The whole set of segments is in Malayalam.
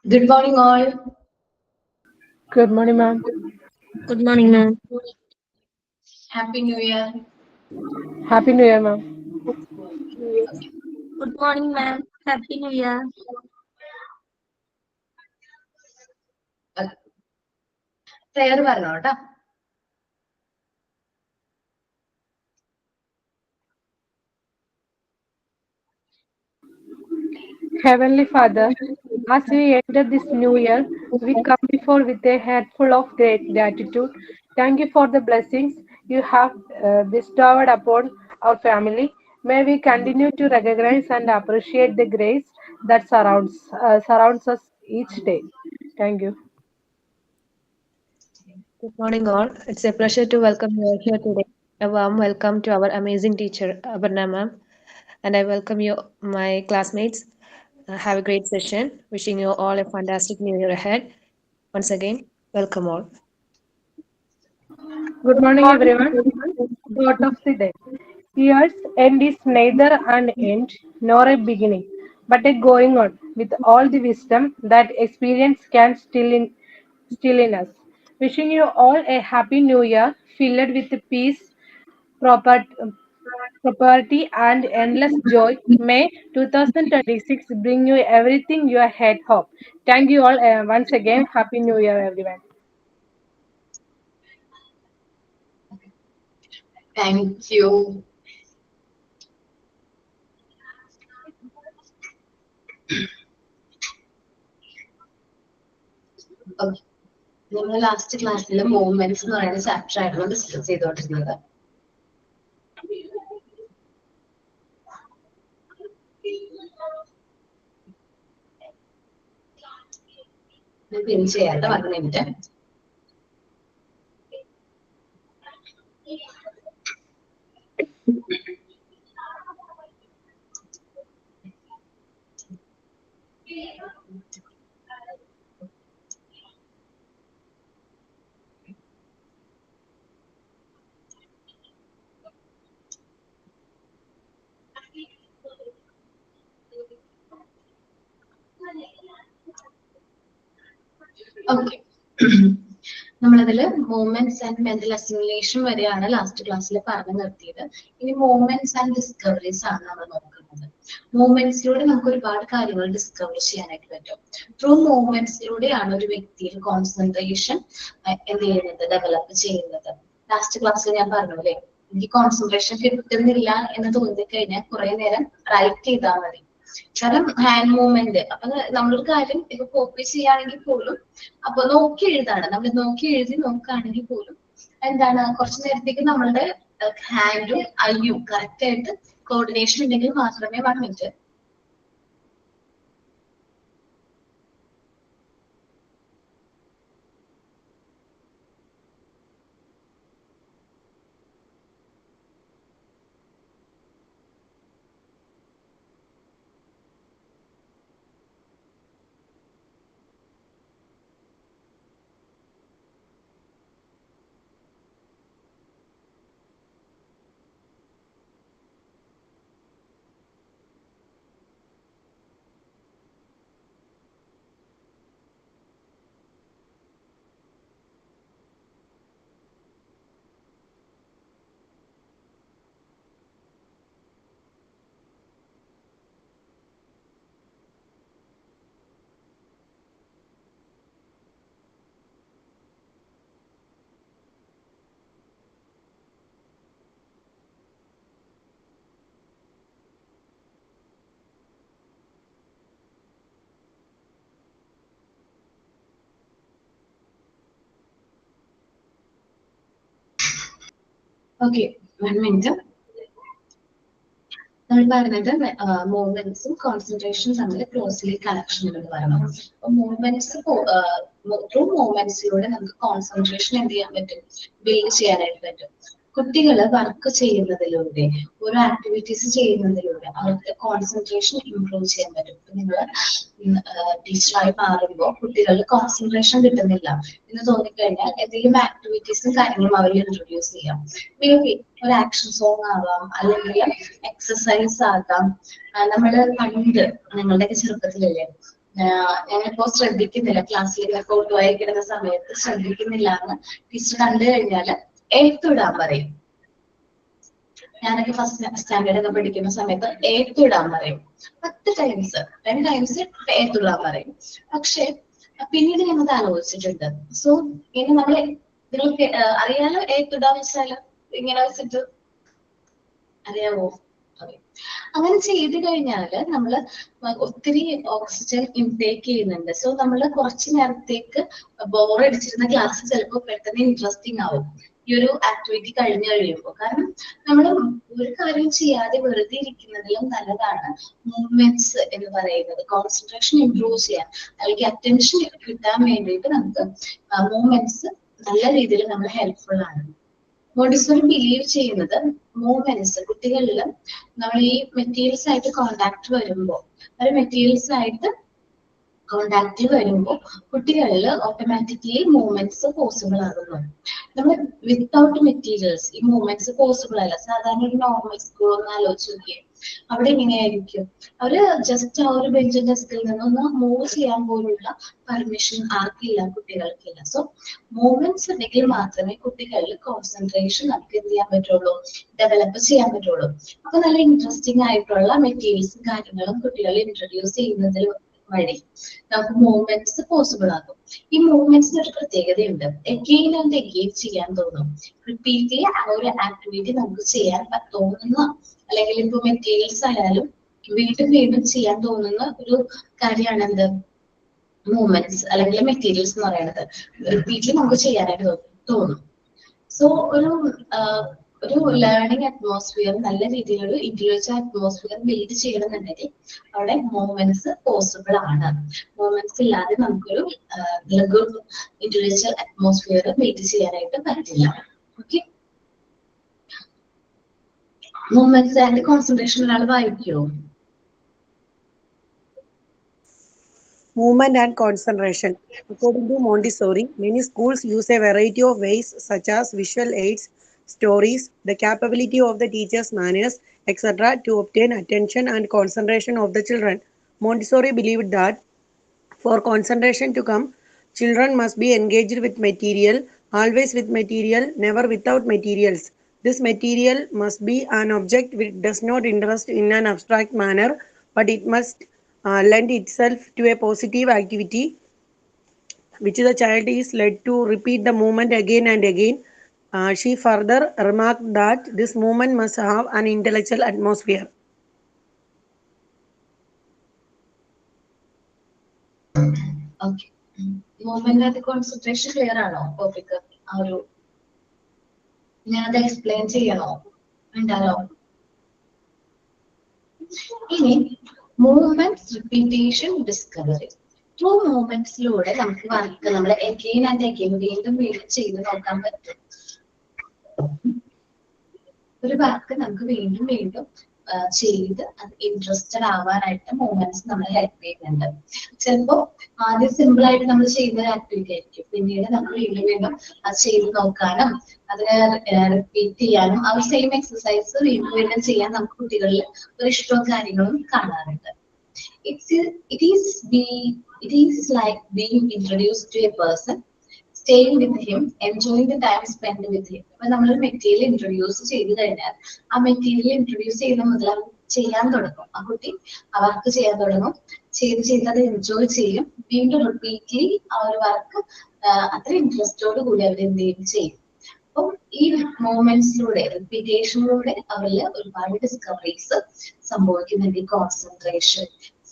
Good morning, all. Good morning, ma'am. Good morning, ma'am. Happy New Year. Happy New Year, ma'am. Good morning, ma'am. Happy New Year. Prayer പറഞ്ഞോ കേട്ടോ. Heavenly Father, as we enter this new year, we come before with a heart full of great gratitude. Thank you for the blessings you have bestowed upon our family. May we continue to recognize and appreciate the grace that surrounds us each day. Thank you. Good morning, all. It's a pleasure to welcome you all here today. A warm welcome to our amazing teacher, Aparna ma'am, and I welcome you, my classmates. Have a great session. Wishing you all a fantastic new year ahead. Once again, welcome all. Good morning, everyone. Thought of the day. Year's end is neither an end nor a beginning, but a going on with all the wisdom that experience can still in us. Wishing you all a happy new year filled with peace, proper, property, and endless joy. May 2026 bring you everything you had hoped. Thank you all once again. Happy New Year, everyone. Thank you. Okay. നമ്മൾ ലാസ്റ്റ് ക്ലാസ്സിൽ മൂവ്മെന്റ്സ് എന്ന് പറയുന്ന ചാപ്റ്റർ ആയിരുന്നു ഡിസ്കസ് ചെയ്തുകൊണ്ടിരുന്നത്. പിൻ ചെയ്യാത്ത 1 മിനിറ്റ്. ഓക്കെ. നമ്മളതില് മൂവ്മെന്റ്സ് ആൻഡ് മെന്റൽ അസിമുലേഷൻ വരെയാണ് ലാസ്റ്റ് ക്ലാസ്സിൽ പറഞ്ഞു നിർത്തിയത്. ഇനി മൂവ്മെന്റ്സ് ആൻഡ് ഡിസ്കവറീസ് ആണ് നമ്മൾ നോക്കുന്നത്. മൂവ്മെന്റ്സിലൂടെ നമുക്ക് ഒരുപാട് കാര്യങ്ങൾ ഡിസ്കവർ ചെയ്യാനായിട്ട് പറ്റും. ത്രൂ മൂവ്മെന്റ്സിലൂടെയാണ് ഒരു വ്യക്തിയിൽ കോൺസെൻട്രേഷൻ എന്ത് ചെയ്യുന്നത്, ഡെവലപ്പ് ചെയ്യുന്നത്. ലാസ്റ്റ് ക്ലാസ്സിൽ ഞാൻ പറഞ്ഞു അല്ലേ, എനിക്ക് കോൺസെൻട്രേഷൻ കിട്ടുന്നില്ല എന്ന് തോന്നിക്കഴിഞ്ഞാൽ കുറെ നേരം റൈറ്റ് ചെയ്താൽ മതി. കാരണം ഹാൻഡ് മൂവ്മെന്റ് അപ്പൊ നമ്മളൊരു കാര്യം ഇപ്പൊ കോപ്പി ചെയ്യുകയാണെങ്കിൽ പോലും അപ്പൊ നോക്കി എഴുതാണ്, നമ്മൾ നോക്കി എഴുതി നോക്കുകയാണെങ്കിൽ പോലും എന്താണ് കുറച്ചു നേരത്തേക്ക് നമ്മളുടെ ഹാൻഡും ഐയും കറക്റ്റ് ആയിട്ട് കോർഡിനേഷൻ ഉണ്ടെങ്കിൽ മാത്രമേ 1 മിനിറ്റ്. Okay, 1 minute. നമ്മൾ പറഞ്ഞത് മൂവ്മെന്റ്സും കോൺസെൻട്രേഷനും തമ്മിൽ ക്ലോസ്ലി കണക്ഷൻ എന്ന് പറഞ്ഞു. അപ്പൊ മൂവ്മെന്റ്സ് ത്രൂ മൂവ്മെന്റ്സിലൂടെ നമുക്ക് കോൺസെൻട്രേഷൻ എന്ത് ചെയ്യാൻ പറ്റും, ബിൽഡ് ചെയ്യാനായിട്ട് പറ്റും. കുട്ടികള് വർക്ക് ചെയ്യുന്നതിലൂടെ ഓരോ ആക്ടിവിറ്റീസ് ചെയ്യുന്നതിലൂടെ അവർക്ക് കോൺസെൻട്രേഷൻ ഇംപ്രൂവ് ചെയ്യാൻ പറ്റും. ഇപ്പൊ നിങ്ങള് ടീച്ചറായി മാറുമ്പോൾ കുട്ടികളുടെ കോൺസെൻട്രേഷൻ കിട്ടുന്നില്ല എന്ന് തോന്നിക്കഴിഞ്ഞാൽ എന്തെങ്കിലും ആക്ടിവിറ്റീസും കാര്യങ്ങളും അവർ ഇൻട്രൊഡ്യൂസ് ചെയ്യാം. മേ ബി ഒരു ആക്ഷൻ സോങ് ആവാം, അല്ലെങ്കിൽ എക്സസൈസ് ആകാം. നമ്മള് പണ്ട് നിങ്ങളുടെയൊക്കെ ചെറുപ്പത്തിലല്ലേ, ഞാനിപ്പോ ശ്രദ്ധിക്കുന്നില്ല, ക്ലാസ്സിലേക്ക് കൊണ്ടുപോയിരിക്കുന്ന സമയത്ത് ശ്രദ്ധിക്കുന്നില്ല എന്ന് ടീച്ചർ കണ്ടു കഴിഞ്ഞാല് എഴുത്തിടാൻ പറയും. ഞാനൊക്കെ ഫസ്റ്റ് സ്റ്റാൻഡേർഡ് ഒക്കെ പഠിക്കുന്ന സമയത്ത് എഴുത്തിടാൻ പറയും. 10 ടൈംസ് 10 ടൈംസ് എഴുത്തിടാൻ പറയും. പക്ഷെ പിന്നീട് ഞങ്ങൾ ആലോചിച്ചിട്ടുണ്ട്. സോ ഇനി നമ്മള് നിങ്ങൾക്ക് അറിയാലോ എഴുത്തിടാന്ന് വെച്ചാല് ഇങ്ങനെ വെച്ചിട്ട് അറിയാവോ? അങ്ങനെ ചെയ്ത് കഴിഞ്ഞാല് നമ്മള് ഒത്തിരി ഓക്സിജൻ ഇൻടേക്ക് ചെയ്യുന്നുണ്ട്. സോ നമ്മള് കുറച്ചു നേരത്തേക്ക് ബോറടിച്ചിരുന്ന ക്ലാസ് ചിലപ്പോൾ പെട്ടെന്ന് ഇൻട്രസ്റ്റിംഗ് ആവും ഈ ഒരു ആക്ടിവിറ്റി കഴിഞ്ഞു കഴിയുമ്പോൾ. കാരണം നമ്മൾ ഒരു കാര്യം ചെയ്യാതെ വെറുതെ ഇരിക്കുന്നതിലും നല്ലതാണ് മൂവ്മെന്റ്സ് എന്ന് പറയുന്നത്. കോൺസെൻട്രേഷൻ ഇംപ്രൂവ് ചെയ്യാൻ അല്ലെങ്കിൽ അറ്റൻഷൻ കിട്ടാൻ വേണ്ടിയിട്ട് നമുക്ക് മൂവ്മെന്റ്സ് നല്ല രീതിയിൽ നമ്മൾ ഹെൽപ്ഫുൾ ആണ്. മോണ്ടിസോറി ബിലീവ് ചെയ്യുന്നത് മൂവ്മെന്റ്സ് കുട്ടികളിൽ നമ്മൾ ഈ മെറ്റീരിയൽസ് ആയിട്ട് കോണ്ടാക്ട് വരുമ്പോൾ കുട്ടികളിൽ ഓട്ടോമാറ്റിക്കലി മൂവ്മെന്റ്സ് പോസിബിൾ ആകുന്നു. നമ്മൾ വിത്തൗട്ട് മെറ്റീരിയൽസ് ഈ മൂവ്മെന്റ്സ് പോസിബിൾ അല്ല. സാധാരണ ഒരു നോർമൽ സ്കൂൾ ഒന്ന് ആലോചിച്ച് നോക്കിയേ, അവിടെ എങ്ങനെയായിരിക്കും? അവര് ജസ്റ്റ് ആ ഒരു ബെഞ്ചും ഡെസ്കിൽ നിന്നൊന്ന് മൂവ് ചെയ്യാൻ പോലുള്ള പെർമിഷൻ ആർക്കില്ല, കുട്ടികൾക്കില്ല. സോ മൂവ്മെന്റ്സ് ഉണ്ടെങ്കിൽ മാത്രമേ കുട്ടികളിൽ കോൺസെൻട്രേഷൻ നമുക്ക് എന്ത് ചെയ്യാൻ പറ്റുള്ളൂ, ഡെവലപ്പ് ചെയ്യാൻ പറ്റുള്ളൂ. അപ്പൊ നല്ല ഇൻട്രസ്റ്റിംഗ് ആയിട്ടുള്ള മെറ്റീരിയൽസും കാര്യങ്ങളും കുട്ടികളെ ഇൻട്രൊഡ്യൂസ് ചെയ്യുന്നതിൽ വഴി നമുക്ക് മൂവ്മെന്റ്സ് പോസിബിൾ ആകും. ഈ മൂവ്മെന്റ്സിന് ഒരു പ്രത്യേകതയുണ്ട്, എഗെയിൻ ആൻഡ് എഗെയിൻ ചെയ്യാൻ തോന്നും. റിപ്പീറ്റ്ലി ആ ഒരു ആക്ടിവിറ്റി നമുക്ക് ചെയ്യാൻ തോന്നുന്ന, അല്ലെങ്കിൽ ഇപ്പൊ മെറ്റീരിയൽസ് ആയാലും വീണ്ടും വീണ്ടും ചെയ്യാൻ തോന്നുന്ന ഒരു കാര്യമാണ് എന്ത്, മൂവ്മെന്റ്സ് അല്ലെങ്കിൽ മെറ്റീരിയൽസ് എന്ന് പറയുന്നത്. റിപ്പീറ്റ്ലി നമുക്ക് ചെയ്യാനായിട്ട് തോന്നും. സോ ഒരു ലേണിംഗ് അറ്റ്മോസ്ഫിയർ, നല്ല രീതിയിലൊരു ഇന്റലക്ച്വൽ അറ്റ്മോസ്ഫിയർ ബിൽഡ് ചെയ്യണമെന്നുണ്ടെങ്കിൽ അവിടെ മൂവ്മെന്റ്സ് പോസിബിൾ ആണ്. മൂവ്മെന്റ്സ് ഇല്ലാതെ നമുക്കൊരു ഗുഡ് ഇന്റലക്ച്വൽ അറ്റ്മോസ്ഫിയർ ബിൽഡ് ചെയ്യാനായിട്ട് പറ്റില്ല. ഓക്കെ, മൂവ്മെന്റ്സ് ആൻഡ് കോൺസെൻട്രേഷൻ ഒരാൾ വായിക്കുമോ? Movement and concentration. According to Montessori, many schools use a variety of ways such as visual aids, stories, the capability of the teacher's manners, etc. to obtain attention and concentration of the children. Montessori believed that for concentration to come, children must be engaged with material, always with material, never without materials. This material must be an object which does not interest in an abstract manner, but it must lend itself to a positive activity which the child is led to repeat the movement again and again. She further remarked that this movement must have an intellectual atmosphere. Okay, movement and concentration clear ആണോ ടോപ്പിക്? ആ ഒരു ഞാനത് എക്സ്പ്ലെയിൻ ചെയ്യണോ? ഉണ്ടല്ലോ. ഇനി മൂവ്മെന്റ്സ്, റിപ്പീറ്റേഷൻ, ഡിസ്കവറി. ത്രൂ മൂവ്മെന്റ്സിലൂടെ നമുക്ക് വർക്ക് നമ്മൾ എഗെയിൻ ആൻഡ് എഗെയിൻ വീണ്ടും വീണ്ടും ചെയ്ത് നോക്കാൻ പറ്റും. ഒരു വർക്ക് നമുക്ക് വീണ്ടും വീണ്ടും ചെയ്ത് അത് ഇൻട്രസ്റ്റഡ് ആവാനായിട്ട് മൂവ്മെന്റ്സ് നമ്മളെ ഹെൽപ്പ് ചെയ്യുന്നുണ്ട്. ചിലപ്പോ ആദ്യം സിമ്പിൾ ആയിട്ട് നമ്മൾ ചെയ്യുന്ന ഒരു ആക്ടിവിറ്റി ആയിരിക്കും, പിന്നീട് നമ്മൾ വീണ്ടും വീണ്ടും അത് ചെയ്ത് നോക്കാനും അതിനെ റിപ്പീറ്റ് ചെയ്യാനും ആ ഒരു സെയിം എക്സസൈസ് വീണ്ടും വീണ്ടും ചെയ്യാൻ നമുക്ക് കുട്ടികളിൽ ഒരു ഇഷ്ടവും കാര്യങ്ങളും കാണാറുണ്ട്. It is like being introduced to a person, staying with him, enjoying the time spent with him. അപ്പൊ നമ്മളൊരു മെറ്റീരിയൽ ഇൻട്രൊഡ്യൂസ് ചെയ്ത് കഴിഞ്ഞാൽ ആ മെറ്റീരിയൽ ഇൻട്രൊഡ്യൂസ് ചെയ്യുന്ന മുതൽ ചെയ്യാൻ തുടങ്ങും. ആ കുട്ടി ആ വർക്ക് ചെയ്യാൻ തുടങ്ങും, ചെയ്ത് അത് എൻജോയ് ചെയ്യും. വീണ്ടും റിപ്പീറ്റ്ലി ആ ഒരു വർക്ക് അത്ര ഇൻട്രസ്റ്റോട് കൂടി അവർ എന്ത് ചെയ്യും. അപ്പം ഈ മൂവ്മെന്റ്സിലൂടെ, റിപ്പീറ്റേഷനിലൂടെ അവരിൽ ഒരുപാട് ഡിസ്കവറീസ് സംഭവിക്കുന്നുണ്ട്. Concentration,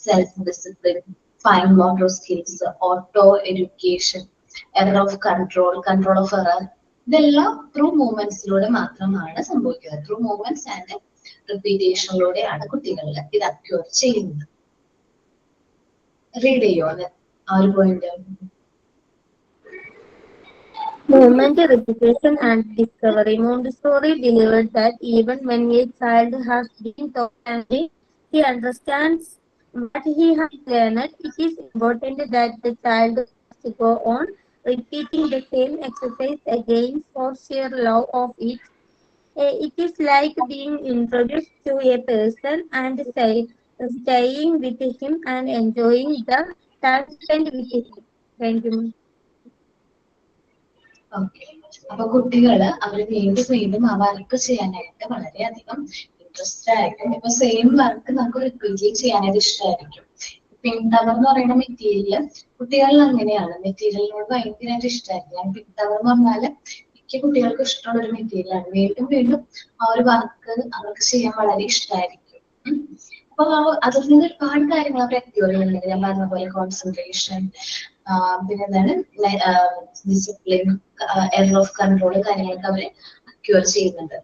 self discipline, fine motor skills, auto education, error of control of error, ഇതെല്ലാം ത്രൂ മൂവ്മെന്റ്സിലൂടെ മാത്രമാണ് സംഭവിക്കുന്നത്. ത്രൂ മൂവ്മെന്റ്സ് ആൻഡ് റിപ്പീറ്റേഷനിലൂടെയാണ് കുട്ടികളിൽ ഇത് അക്യൂർ ചെയ്യുന്നത്. റീഡ് ചെയ്യോ ആ ഒരു point? Movement, repetition, and discovery. Montessori delivered that even when a child has been taught and he understands what he has learned, it is important that the child must go on repeating the same exercise again for sheer love of it. It is like being introduced to a person and staying with him and enjoying the time spent with him. Thank you, ma'am. Okay. അപ്പൊ കുട്ടികള് അവര് വീണ്ടും വീണ്ടും ആ വർക്ക് ചെയ്യാനായിട്ട് വളരെയധികം ഇൻട്രസ്റ്റ് ആയിരിക്കും. ഇപ്പൊ സെയിം വർക്ക് നമുക്ക് റിപ്പീറ്റ് ചെയ്യാനായിട്ട് ഇഷ്ടമായിരിക്കും. പിങ്ക് ടവർ എന്ന് പറയുന്ന മെറ്റീരിയല് കുട്ടികളിൽ അങ്ങനെയാണ്, മെറ്റീരിയലിനോട് ഭയങ്കരമായിട്ട് ഇഷ്ടമായിരിക്കും. പിങ്ക് ടവർ എന്ന് പറഞ്ഞാല് മിക്ക കുട്ടികൾക്കും ഇഷ്ടമുള്ള ഒരു മെറ്റീരിയലാണ്. വീണ്ടും വീണ്ടും ആ ഒരു വർക്ക് അവർക്ക് ചെയ്യാൻ വളരെ ഇഷ്ടമായിരിക്കും. അപ്പൊ അതിൽ നിന്ന് ഒരുപാട് കാര്യങ്ങൾ അവർ എക്സ്പ്ലോർ ചെയ്യുന്നുണ്ട്. ഞാൻ പറഞ്ഞ പോലെ കോൺസെൻട്രേഷൻ, പിന്നെ എന്താണ് ഡിസിപ്ലിൻ, എറർ ഓഫ് കൺട്രോൾ കാര്യങ്ങളൊക്കെ അവര് അക്യൂർ ചെയ്യുന്നുണ്ട്.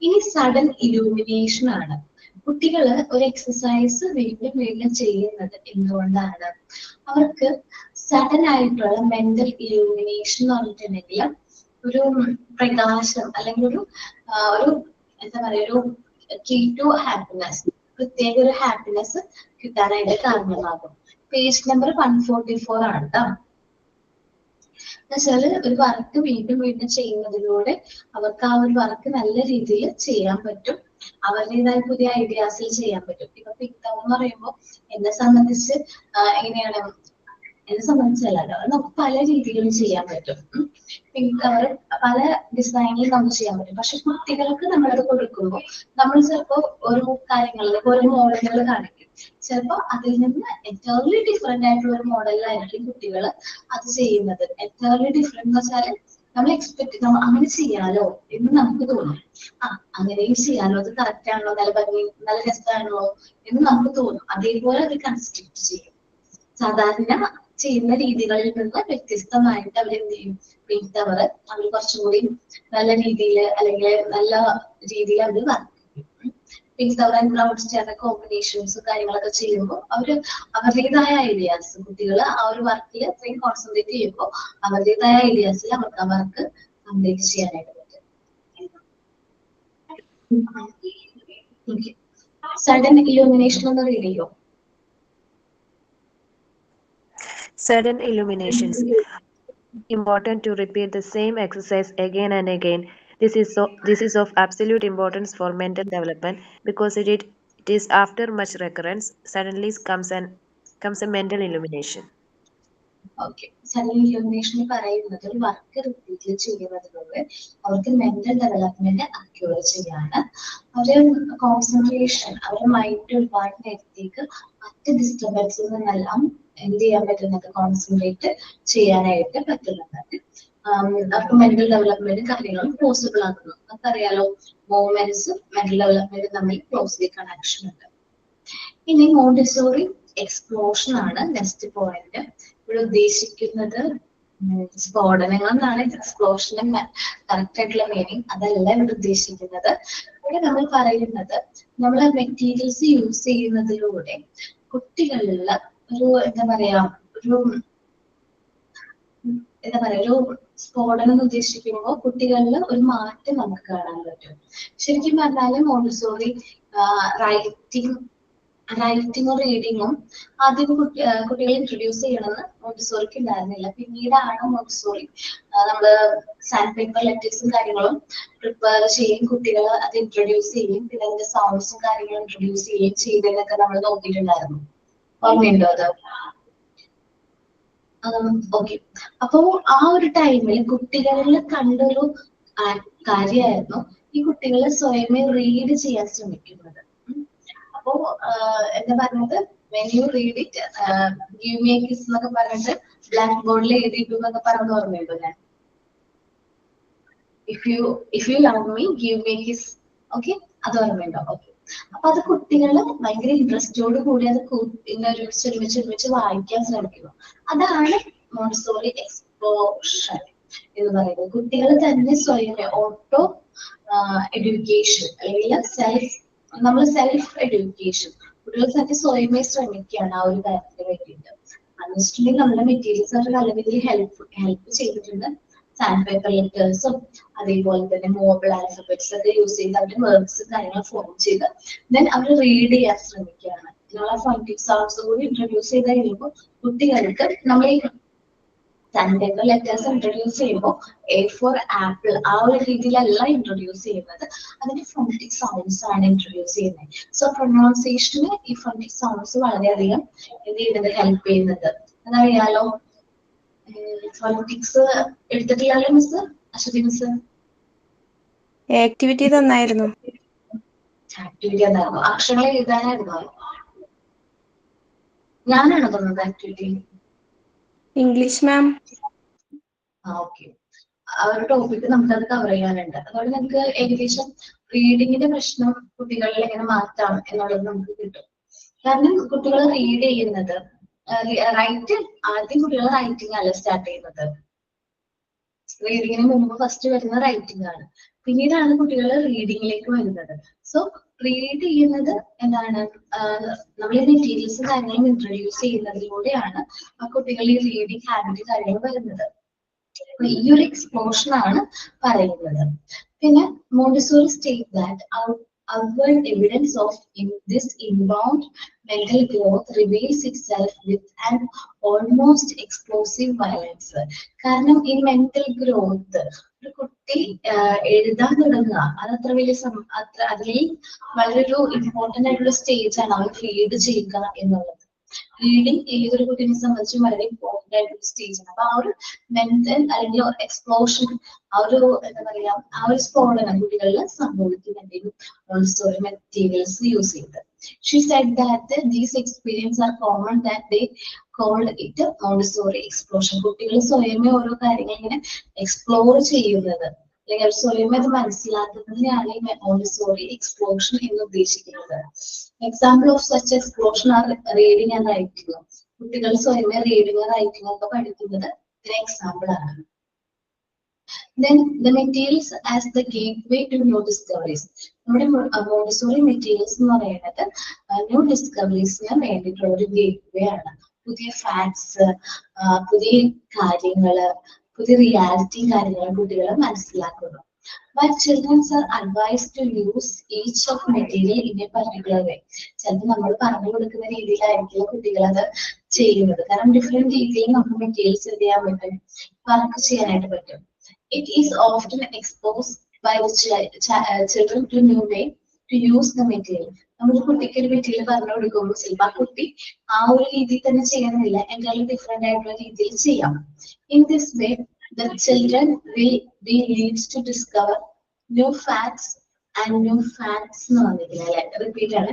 ഇനി സഡൻ ഇലൂമിനേഷൻ ആണ്. കുട്ടികള് ഒരു എക്സസൈസ് വീണ്ടും വീണ്ടും ചെയ്യുന്നത് എന്തുകൊണ്ടാണ്? അവർക്ക് സഡൻ ആയിട്ടുള്ള മെന്റൽ ഇലൂമിനേഷൻ എന്ന് പറഞ്ഞിട്ടുണ്ടെങ്കിൽ ഒരു പ്രകാശം അല്ലെങ്കിൽ ഒരു എന്താ പറയാ, ഒരു കീ ടു ഹാപ്പിനെസ്, പ്രത്യേക ഒരു ഹാപ്പിനെസ് കിട്ടാനായിട്ട് കാരണമാകും. പേജ് നമ്പർ 144 ആണ് കേട്ടോ. എന്നുവെച്ചാല് ഒരു വർക്ക് വീണ്ടും വീണ്ടും ചെയ്യുന്നതിലൂടെ അവർക്ക് ആ ഒരു വർക്ക് നല്ല രീതിയിൽ ചെയ്യാൻ പറ്റും, അവരുടേതായ പുതിയ ഐഡിയാസിൽ ചെയ്യാൻ പറ്റും. ഇപ്പൊ പിങ്ക് ടവർ എന്ന് പറയുമ്പോൾ എന്നെ സംബന്ധിച്ച് എങ്ങനെയാണ്, എന്നെ സംബന്ധിച്ചല്ല, നമുക്ക് പല രീതിയിലും ചെയ്യാൻ പറ്റും. പിങ്ക് ടവർ പല ഡിസൈനിൽ നമുക്ക് ചെയ്യാൻ പറ്റും. പക്ഷെ കുട്ടികൾക്ക് നമ്മളത് കൊടുക്കുമ്പോൾ നമ്മൾ ചിലപ്പോൾ ഒരു കാര്യങ്ങൾ ഒരു മോഡലുകൾ കാണിക്കും. ചിലപ്പോൾ അതിൽ നിന്ന് എൻറ്റയർലി ഡിഫറെന്റ് ആയിട്ടുള്ള ഒരു മോഡലിലായിരിക്കും കുട്ടികൾ അത് ചെയ്യുന്നത്. എൻറ്റയർലി ഡിഫറെന്റ് എന്ന് വെച്ചാൽ നമ്മൾ എക്സ്പെക്ട് അങ്ങനെ ചെയ്യാലോ എന്ന് നമുക്ക് തോന്നും. അങ്ങനെയും ചെയ്യാലോ, അത് കറക്റ്റ് ആണല്ലോ, നല്ല ഭംഗി നല്ല രസമാണല്ലോ എന്ന് നമുക്ക് തോന്നും. അതേപോലെ അത് കൺസ്ട്രക്ട് ചെയ്യും. സാധാരണ ചെയ്യുന്ന രീതികളിൽ നിന്ന് വ്യത്യസ്തമായിട്ട് അവർ എന്ത് ചെയ്യും, പിങ്ക് ടവർ അവർ കുറച്ചും കൂടി നല്ല രീതിയിൽ അല്ലെങ്കിൽ നല്ല രീതിയിൽ അവർ വർക്ക് ചെയ്യും. Pink tower and brown star combinations കാര്യങ്ങളൊക്കെ ചെയ്യുമ്പോൾ അവരുടേതായ ഐഡിയാസ്, കുട്ടികൾ ആ ഒരു വർക്കിൽ അത്രയും കോൺസെൻട്രേറ്റ് ചെയ്യുമ്പോൾ അവരുടേതായ ഐഡിയാസിൽ അവർക്ക് ആ വർക്ക് കംപ്ലീറ്റ് ചെയ്യാനായിട്ട് പറ്റും. സഡൻ ഇലൂമിനേഷൻ ഒന്ന് റീഡ് ചെയ്യോ? Sudden illuminations. Important to repeat the same exercise again and again. This is of absolute importance for mental development because it is after much recurrence suddenly comes a mental illumination. Okay. Sudden illumination പറയുന്നത് ഒരു വർക്ക് റിപ്പീറ്റ് ചെയ്യുന്നതിലൂടെ അവർക്ക് മെന്റൽ ഡെവലപ്മെന്റ് അക്യൂർ ചെയ്യാണ്. അവര് കോൺസെൻട്രേഷൻ, അവരുടെ മൈൻഡ് ഒരുപാട് നേരത്തേക്ക് മറ്റ് ഡിസ്റ്റർബൻസിൽ നിന്നെല്ലാം എന്ത് ചെയ്യാൻ പറ്റുന്നത്, കോൺസെൻട്രേറ്റ് ചെയ്യാനായിട്ട് പറ്റുന്നുണ്ട്. അവർക്ക് മെന്റൽ ഡെവലപ്മെന്റ് കാര്യങ്ങളും പോസിബിൾ ആക്കുന്നു. നമുക്കറിയാലോ മൂവ്മെന്റ്സും മെന്റൽ ഡെവലപ്മെന്റും തമ്മിൽ ക്ലോസ്ലി കണക്ഷൻ ഉണ്ട്. ഇനി മോണ്ടിസോറി എക്സ്പ്ലോഷൻ ആണ് നെക്സ്റ്റ് പോയിന്റ്. ഇവിടെ ഉദ്ദേശിക്കുന്നത് സ്ഫോടനങ്ങൾ എന്നാണ് എക്സ്പ്ലോഷന് കറക്റ്റ് ആയിട്ടുള്ള മീനിങ്. അതല്ല ഇവിടെ ഉദ്ദേശിക്കുന്നത്. ഇവിടെ നമ്മൾ പറയുന്നത് നമ്മൾ മെറ്റീരിയൽസ് യൂസ് ചെയ്യുന്നതിലൂടെ കുട്ടികളിൽ ഒരു എന്താ പറയാ ഒരു സ്ഫോടനം എന്ന് ഉദ്ദേശിക്കുമ്പോൾ കുട്ടികളിൽ ഒരു മാറ്റം നമുക്ക് കാണാൻ പറ്റും. ശരിക്കും പറഞ്ഞാല് മോണ്ടിസോറി റൈറ്റിങ്ങും റീഡിങ്ങും ആദ്യം കുട്ടികളെ ഇൻട്രൊഡ്യൂസ് ചെയ്യണമെന്ന് മോണ്ടിസോറിക്ക് ഉണ്ടായിരുന്നില്ല. പിന്നീടാണ് മോണ്ടിസോറി നമ്മള് സാൻഡ് പേപ്പർ ലെറ്റേഴ്സും കാര്യങ്ങളും പ്രിപ്പയർ ചെയ്യും, കുട്ടികൾ അത് ഇൻട്രൊഡ്യൂസ് ചെയ്യും, പിന്നെ അതിന്റെ സൗണ്ട്സും കാര്യങ്ങളും ഇൻട്രൊഡ്യൂസ് ചെയ്യുകയും ചെയ്തതൊക്കെ നമ്മൾ നോക്കിയിട്ടുണ്ടായിരുന്നു. ഓർമ്മയുണ്ടോ അത്? ഓക്കെ. അപ്പോ ആ ഒരു ടൈമിൽ കുട്ടികളിൽ കണ്ടൊരു കാര്യമായിരുന്നു ഈ കുട്ടികൾ സ്വയമേ റീഡ് ചെയ്യാൻ ശ്രമിക്കുന്നത്. അപ്പോ എന്താ പറഞ്ഞത്, when you read it, give me a kiss എന്നൊക്കെ പറഞ്ഞിട്ട് ബ്ലാക്ക് ബോർഡിൽ എഴുതിയിട്ടു എന്നൊക്കെ പറഞ്ഞത് ഓർമ്മയുണ്ടോ? ഞാൻ if you love me give me a kiss, okay, അത് ഓർമ്മയുണ്ടോ? ഓക്കെ. അപ്പൊ അത് കുട്ടികള് ഭയങ്കര ഇൻട്രസ്റ്റോട് കൂടി അത് ഒരുമിച്ച് വായിക്കാൻ ശ്രമിക്കുന്നു. അതാണ് മോണ്ടിസോറി എക്സ്പ്ലോഷൻ എന്ന് പറയുന്നത്. കുട്ടികൾ തന്നെ സ്വയം ഓട്ടോ എഡ്യൂക്കേഷൻ അല്ലെങ്കിൽ സെൽഫ് എഡ്യൂക്കേഷൻ, കുട്ടികൾ തന്നെ സ്വയമേ ശ്രമിക്കുകയാണ് ആ ഒരു കാര്യത്തിന് വേണ്ടിയിട്ട്. അതെന്നുവെച്ചിട്ടുണ്ടെങ്കിൽ നമ്മുടെ മെറ്റീരിയൽസ് അവർ നല്ല രീതിയിൽ ഹെൽപ്പ് ചെയ്തിട്ടുണ്ട്. സാൻഡ് പേപ്പർ ലെറ്റേഴ്സും അതേപോലെ തന്നെ മൂവബിൾ ആൽഫബറ്റ്സ് ഒക്കെ യൂസ് ചെയ്ത് അവരുടെ വേർഡ്സ് കാര്യങ്ങൾ ഫോം ചെയ്ത് ദെൻ അവർ റീഡ് ചെയ്യാൻ ശ്രമിക്കുകയാണ്. ഇതിനുള്ള ഫോണറ്റിക് സൗണ്ട്സ് കൂടി ഇൻട്രൊഡ്യൂസ് ചെയ്ത് കഴിയുമ്പോൾ കുട്ടികൾക്ക് നമ്മൾ ഈ സാൻഡ് പേപ്പർ ലെറ്റേഴ്സ് ഇൻട്രൊഡ്യൂസ് ചെയ്യുമ്പോൾ എ ഫോർ ആപ്പിൾ ആ ഒരു രീതിയിലല്ല ഇൻട്രൊഡ്യൂസ് ചെയ്യുന്നത്, അതിന്റെ ഫോണറ്റിക് സൗണ്ട്സ് ആണ് ഇൻട്രൊഡ്യൂസ് ചെയ്യുന്നത്. സോ പ്രൊനൗൺസിയേഷന് ഈ ഫോണറ്റിക് സൗണ്ട്സ് വളരെയധികം എന്ത് ചെയ്യുന്നത് ഹെൽപ്പ് ചെയ്യുന്നത്. അതറിയാലോ, ഫോണറ്റിക്സ് എടുത്തിട്ടില്ലല്ലോ മിസ് അശ്വതി മിസ്? ആക്ടിവിറ്റി തന്നായിരുന്നു. ആക്ടിവിറ്റി എന്തായിരുന്നു? അക്ഷരങ്ങൾ എഴുതാനായിരുന്നോ? ഞാനാണോ തന്നത് ആക്ടിവിറ്റി? ഇംഗ്ലീഷ് മാം. ഓക്കെ, ആ ഒരു ടോപ്പിക് നമുക്കത് കവർ ചെയ്യാനുണ്ട്. അതുകൊണ്ട് നമുക്ക് ഏകദേശം റീഡിങ്ങിന്റെ പ്രശ്നം കുട്ടികളിൽ എങ്ങനെ മാറ്റാം എന്നുള്ളത് നമുക്ക് കിട്ടും. കാരണം കുട്ടികൾ റീഡ് ചെയ്യുന്നത് ആദ്യം കുട്ടികൾ റൈറ്റിംഗ് അല്ല സ്റ്റാർട്ട് ചെയ്യുന്നത്. റീഡിങ്ങിന് മുമ്പ് ഫസ്റ്റ് വരുന്ന റൈറ്റിംഗ് ആണ്, പിന്നീടാണ് കുട്ടികൾ റീഡിങ്ങിലേക്ക് വരുന്നത്. സോ റീഡ് ചെയ്യുന്നത് എന്താണ്, നമ്മൾ ഈ മെറ്റീരിയൽസും കാര്യങ്ങളും ഇൻട്രൊഡ്യൂസ് ചെയ്യുന്നതിലൂടെയാണ് ആ കുട്ടികൾ ഈ റീഡിങ് ഹാബിറ്റ് കാര്യങ്ങൾ വരുന്നത്. ഈ ഒരു എക്സ്പ്ലോഷൻ ആണ് പറയുന്നത്. പിന്നെ Montessori state that outward evidence of this inbound mental growth reveals itself with an almost explosive violence. കാരണം ഈ മെന്റൽ ഗ്രോത്ത് ഒരു കുട്ടി എഴുതാൻ തുടങ്ങുക അതത്ര വലിയ അതിൽ വളരെ ഒരു ഇമ്പോർട്ടന്റ് ആയിട്ടുള്ള സ്റ്റേജ് ആണ് അവൻ റീഡ് ചെയ്യുക എന്നുള്ളത്. റീഡിങ് ഏതൊരു കുട്ടിയെ സംബന്ധിച്ചും വളരെ ഇമ്പോർട്ടന്റ് ആയിട്ടുള്ള സ്റ്റേജ് ആണ്. അപ്പൊ ആ ഒരു മെന്റൽ അല്ലെങ്കിൽ എക്സ്പ്ലോഷൻ, ആ ഒരു എന്താ പറയാ, ആ ഒരു സ്ഫോടനം കുട്ടികളിൽ സംഭവിക്കുന്നുണ്ടെങ്കിലും മോണ്ടിസോറി മെറ്റീരിയൽസ് യൂസ് ചെയ്ത്. She said that these experiences are common that they called it Montessori explosion. കുട്ടികൾ സ്വയമേ ഓരോ കാര്യങ്ങൾ ഇങ്ങനെ എക്സ്പ്ലോർ ചെയ്യുന്നത് അല്ലെങ്കിൽ സ്വയം അത് മനസ്സിലാക്കുന്നതിനെയാണ് ഈ മോണ്ടിസോറി എക്സ്പ്ലോഷൻ എന്ന് ഉദ്ദേശിക്കുന്നത്. Example of such explosion are reading and writing. കുട്ടികൾ സ്വയമേ റീഡിങ് റൈറ്റിംഗ് ഒക്കെ പഠിക്കുന്നത് ഇതിന് എക്സാമ്പിൾ ആണ്. Then the materials as the gateway to new discoveries. നമ്മുടെ മോണ്ടിസോറി മെറ്റീരിയൽസ് എന്ന് പറയുന്നത് ന്യൂ ഡിസ്കവറീസിന് വേണ്ടിയിട്ടുള്ള ഒരു ഗേറ്റ്വേ ആണ്. പുതിയ ഫാക്ട്സ്, പുതിയ കാര്യങ്ങള്, പുതിയ റിയാലിറ്റി കാര്യങ്ങൾ കുട്ടികളെ മനസ്സിലാക്കുന്നു. But children are advised to use each of material in a particular way. ചിലപ്പോൾ നമ്മൾ പറഞ്ഞു കൊടുക്കുന്ന രീതിയിലായിരിക്കില്ല കുട്ടികൾ അത് ചെയ്യുന്നത്. കാരണം ഡിഫറെന്റ് രീതിയിൽ നമുക്ക് മെറ്റീരിയൽസ് ചെയ്യാൻ പറ്റും, വർക്ക് ചെയ്യാനായിട്ട് പറ്റും. It is often exposed by the children to new way to use the material. നമ്മൾ കുട്ടിക്ക് ഒരു മെറ്റീരിയൽ പറഞ്ഞു കൊടുക്കുമ്പോൾ ചിലപ്പോൾ ആ കുട്ടി ആ ഒരു രീതിയിൽ തന്നെ ചെയ്യണമെന്നില്ല, എന്തായാലും ഡിഫറെന്റ് ആയിട്ടുള്ള രീതിയിൽ ചെയ്യാം. In this way the children will be leads to discover new facts and new facts എന്ന് പറഞ്ഞിരിക്കുന്നത് റിപ്പീറ്റ് ആണ്.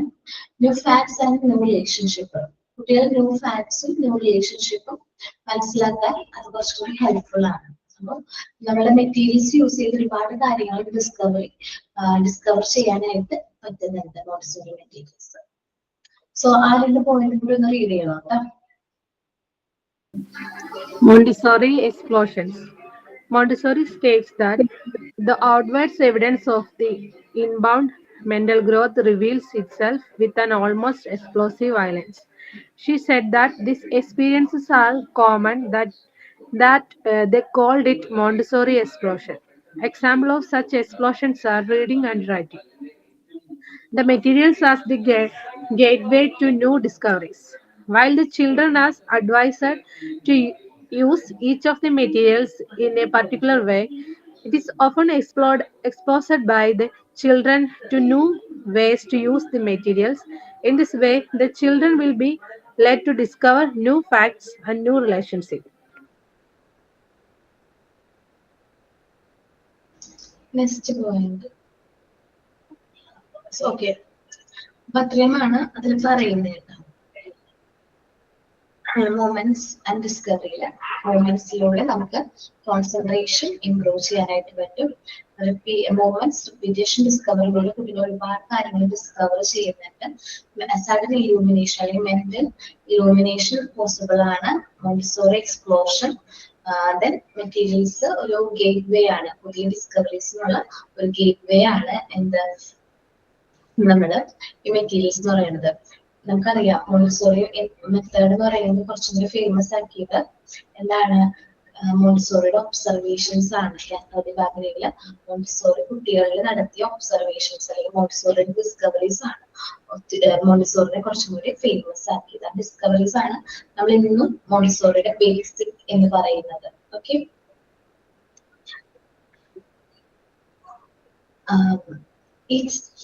New facts and new relationship. കുട്ടികൾ ന്യൂ ഫാക്ട്സും ന്യൂ റിലേഷൻഷിപ്പും മനസ്സിലാക്കാൻ അത് കുറച്ചുകൂടി ഹെൽപ്ഫുൾ ആണ്. അപ്പോൾ നമ്മുടെ മെറ്റീരിയൽസ് യൂസ് ചെയ്ത് ഒരുപാട് കാര്യങ്ങൾ ഡിസ്കവർ ചെയ്യാനായിട്ട് പറ്റുന്നുണ്ട് മോണ്ടിസോറി മെറ്റീരിയൽസ്. സോ ആ രണ്ട് പോയിന്റ് കൂടി ഒന്ന് റീഡ് ചെയ്യണം കേട്ടോ. Montessori explosions. Montessori states that the outward evidence of the inbound mental growth reveals itself with an almost explosive violence. She said that these experiences are common that they called it Montessori explosion. Example of such explosions are reading and writing. The materials as the gateway to new discoveries. While the children are advised to use each of the materials in a particular way, it is often exposed by the children to new ways to use the materials. In this way, the children will be led to discover new facts and new relationships. Next point. Okay, അപ്പൊ അത്രയുമാണ് അതിൽ പറയുന്നത്. മൂമെന്റ്സ് ആൻഡ് ഡിസ്കവറിയില് മൂമെന്റ്സിലൂടെ നമുക്ക് കോൺസെൻട്രേഷൻ ഇംപ്രൂവ് ചെയ്യാനായിട്ട് പറ്റും. മൂമെന്റ്സ് റിപ്പീറ്റേഷൻ ഡിസ്കവറിലൂടെ കുട്ടികൾ ഒരുപാട് കാര്യങ്ങൾ ഡിസ്കവർ ചെയ്യുന്നുണ്ട്. സഡൻ ഇലൂമിനേഷൻ അല്ലെങ്കിൽ മെന്റൽ ഇലൂമിനേഷൻ പോസിബിൾ ആണ്. മോണ്ടിസോറി എക്സ്പ്ലോഷൻ ദെൻ മെറ്റീരിയൽസ് ഒരു ഗേറ്റ് വേ ആണ്, പുതിയ ഡിസ്കവറീസിനുള്ള ഒരു ഗേറ്റ് വേ ആണ് എന്ത് നമ്മള് ഈ മെറ്റീരിയൽസ് എന്ന് പറയുന്നത്. നമുക്കറിയാം മോണ്ടിസോറി മെത്തേഡ് എന്ന് പറയുന്നത് കുറച്ചും കൂടി ഫേമസ് ആക്കിയത് എന്താണ്, മോണ്ടിസോറിയുടെ ഒബ്സർവേഷൻസ് ആണ്. കാത്തോലിക് ഫാമിലിയില് മോണ്ടിസോറി കുട്ടികളിൽ നടത്തിയ ഒബ്സർവേഷൻസ് അല്ലെങ്കിൽ മോണ്ടിസോറിയുടെ ഡിസ്കവറീസ് ആണ് മോണ്ടിസോറിനെ കുറച്ചും കൂടി ഫേമസ് ആക്കിയത്. ഡിസ്കവറീസ് ആണ് നമ്മൾ ഇന്നും മോണ്ടിസോറിയുടെ ബേസിക് എന്ന് പറയുന്നത്. ഓക്കെ,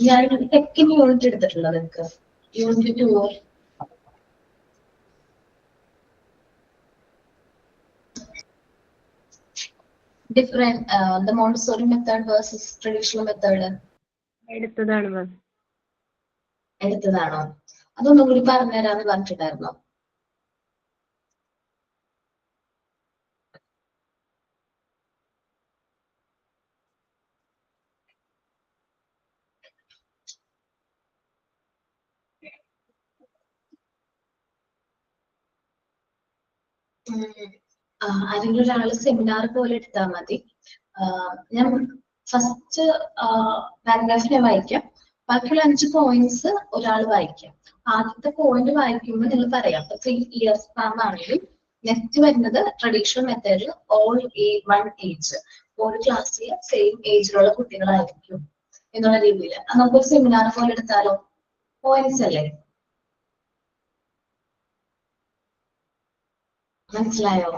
ഞാൻ സെക്കൻഡ് യൂണിറ്റ് എടുത്തിട്ടുള്ളത് നിങ്ങൾക്ക് unit 2 different the Montessori method versus traditional method എടുത്തതാണ് മാം. എടുത്തതാണോ? അതൊന്നും കൂടി പറഞ്ഞുതരാന്ന് പറഞ്ഞിട്ടുണ്ടായിരുന്നോ? ആരെങ്കിലും ഒരാള് സെമിനാർ പോലെ എടുത്താൽ മതി. ഞാൻ ഫസ്റ്റ് പാരഗ്രാഫിനെ വായിക്കാം, ബാക്കിയുള്ള 5 പോയിന്റ്സ് ഒരാൾ വായിക്കാം. ആദ്യത്തെ പോയിന്റ് വായിക്കുമ്പോൾ നിങ്ങൾ പറയാം 3 years ആണെങ്കിൽ നെക്സ്റ്റ് വരുന്നത് ട്രഡീഷണൽ മെത്തേഡ് ഓൾ 1 age, ഒരു ക്ലാസ്സിൽ സെയിം ഏജിലുള്ള കുട്ടികളായിരിക്കും എന്നുള്ള രീതിയിൽ. നമുക്കൊരു സെമിനാർ പോലെ എടുത്താലോ? പോയിന്റ്സ് അല്ലേ? മനസ്സിലായോ?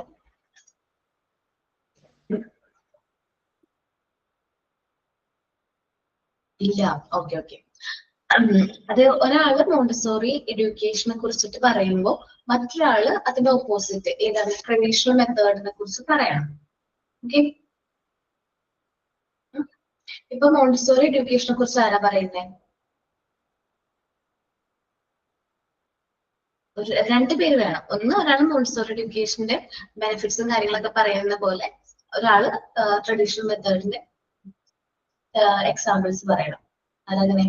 ഇല്ല, ഓക്കെ ഓക്കെ. അത് ഒരാള് മോണ്ടിസോറി എഡ്യൂക്കേഷനെ കുറിച്ചിട്ട് പറയുമ്പോൾ മറ്റൊരാള് അതിന്റെ ഓപ്പോസിറ്റ് ഏതാണ് ട്രഡീഷണൽ മെത്തേഡിനെ കുറിച്ച് പറയണം. ഓക്കെ, ഇപ്പൊ മോണ്ടിസോറി എഡ്യൂക്കേഷനെ കുറിച്ച് ആരാ പറയുന്നേ? ഒരു 2 പേര് വേണം. ഒരാൾ മോണ്ടിസോറി എഡ്യൂക്കേഷന്റെ ബെനിഫിറ്റ്സും കാര്യങ്ങളൊക്കെ പറയുന്ന പോലെ, ഒരാള് ട്രഡീഷണൽ മെത്തേഡിന്റെ എക്സാമ്പിൾസ് പറയണം. അതങ്ങനെ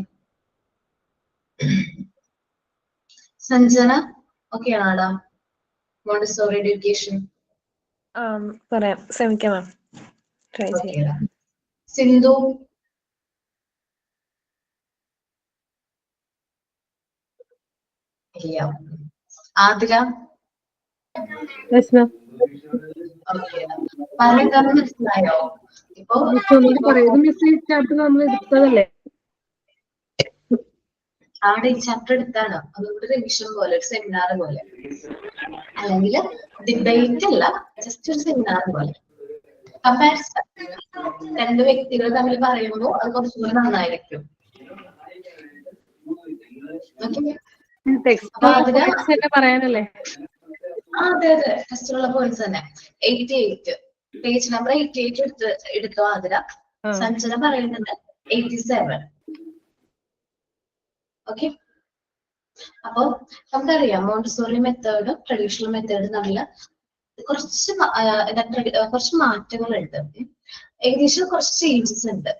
സഞ്ജന ഓക്കെ ആണോടാ? മോണ്ടിസോറി എഡ്യൂക്കേഷൻ പറയാം, ശ്രമിക്കാം മാം, ട്രൈ ചെയ്യാം. സിന്ധു ഇല്ല. ആതിര പറയുന്നത് മനസ്സിലായോ? ഇപ്പൊ നമ്മൾ എടുത്തതല്ലേ? അവിടെ ഈ ചാപ്റ്റർ എടുത്താണ്, അതുകൊണ്ട് റിവിഷൻ പോലെ ഒരു സെമിനാർ പോലെ, അല്ലെങ്കിൽ ഡിബേറ്റ് അല്ല, ജസ്റ്റ് ഒരു സെമിനാർ പോലെ. കമ്പാരിസൺ 2 വ്യക്തികൾ തമ്മിൽ പറയുമ്പോൾ അത് കുറച്ചുകൂടി നന്നായിരിക്കും. പറയാനല്ലേ? അതെ അതെ, ടെസ്റ്റിലുള്ള പോയിന്റ്സ് തന്നെ. 88 പേജ് നമ്പർ 88 എടുത്തോ ആതിര. സഞ്ജന പറയുന്നത് 87. ഓക്കെ, അപ്പൊ നമുക്കറിയാം മോണ്ടിസോറി മെത്തേഡും ട്രഡീഷണൽ മെത്തേഡും തമ്മിൽ കുറച്ച് മാറ്റങ്ങളുണ്ട്. ഏകദേശം കുറച്ച് ചേഞ്ചസ് ഉണ്ട്.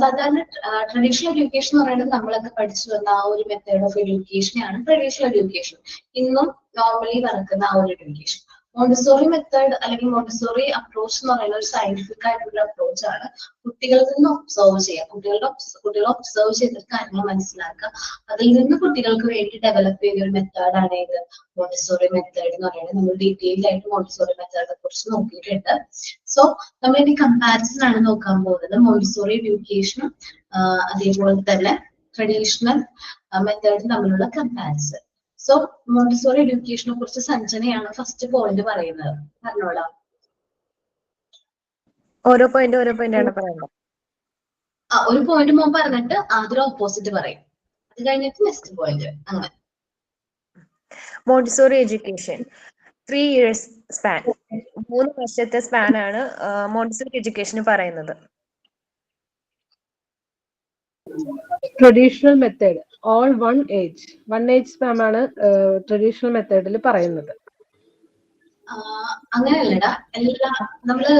സാധാരണ ട്രഡീഷണൽ എഡ്യൂക്കേഷൻ എന്ന് പറയുന്നത് നമ്മളൊക്കെ പഠിച്ചു വന്ന ആ ഒരു മെത്തേഡ് ഓഫ് എഡ്യൂക്കേഷനെയാണ് ട്രഡീഷണൽ എഡ്യൂക്കേഷൻ, ഇന്നും നോർമലി നടക്കുന്ന ആ ഒരു എഡ്യൂക്കേഷൻ. മോണ്ടിസോറി മെത്തേഡ് അല്ലെങ്കിൽ മോണ്ടിസോറി അപ്രോച്ച് എന്ന് പറയുന്ന ഒരു സയന്റിഫിക് ആയിട്ടുള്ള അപ്രോച്ച് ആണ്. കുട്ടികളിൽ നിന്ന് ഒബ്സർവ് ചെയ്യാം, കുട്ടികളെ ഒബ്സർവ് ചെയ്തിട്ട് കാര്യങ്ങൾ മനസ്സിലാക്കുക, അതിൽ നിന്ന് കുട്ടികൾക്ക് വേണ്ടി ഡെവലപ്പ് ചെയ്ത ഒരു മെത്തേഡാണ് ഇത് മോണ്ടിസോറി മെത്തേഡ് എന്ന് പറയുന്നത്. നമ്മൾ ഡീറ്റെയിൽഡ് ആയിട്ട് മോണ്ടിസോറി മെത്തേഡിനെ കുറിച്ച് നോക്കിയിട്ടുണ്ട്. സോ നമ്മൾ ഇനി കമ്പാരിസൺ ആണ് നോക്കാൻ പോകുന്നത്, മോണ്ടിസോറി എഡ്യൂക്കേഷനും അതേപോലെ തന്നെ ട്രഡീഷണൽ മെത്തേഡും തമ്മിലുള്ള കമ്പാരിസൺ. സോ മോണ്ടിസോറി എഡ്യൂക്കേഷനെ കുറിച്ച് സഞ്ജനയാണ് ഫസ്റ്റ് പോയിന്റ് പറയുന്നത്. പറഞ്ഞോളാം. ഓരോ പോയിന്റ് ആണ് പറയേണ്ടത്. ഒരു പോയിന്റ് മോൻ പറഞ്ഞിട്ട് ആദ്യം ഓപ്പോസിറ്റ് പറയും, അത് കഴിഞ്ഞിട്ട് നെക്സ്റ്റ് പോയിന്റ്. അങ്ങനെ മോണ്ടിസോറി എഡ്യൂക്കേഷൻ 3 years സ്പാൻ, 3 വർഷത്തെ സ്പാൻ ആണ് മോണ്ടിസോറി എഡ്യൂക്കേഷൻ പറയുന്നത്. Traditional method all 1 age span ആണ് ട്രഡീഷണൽ മെത്തേഡിൽ പറയുന്നത്. അങ്ങനെയല്ലടാ, നമ്മള്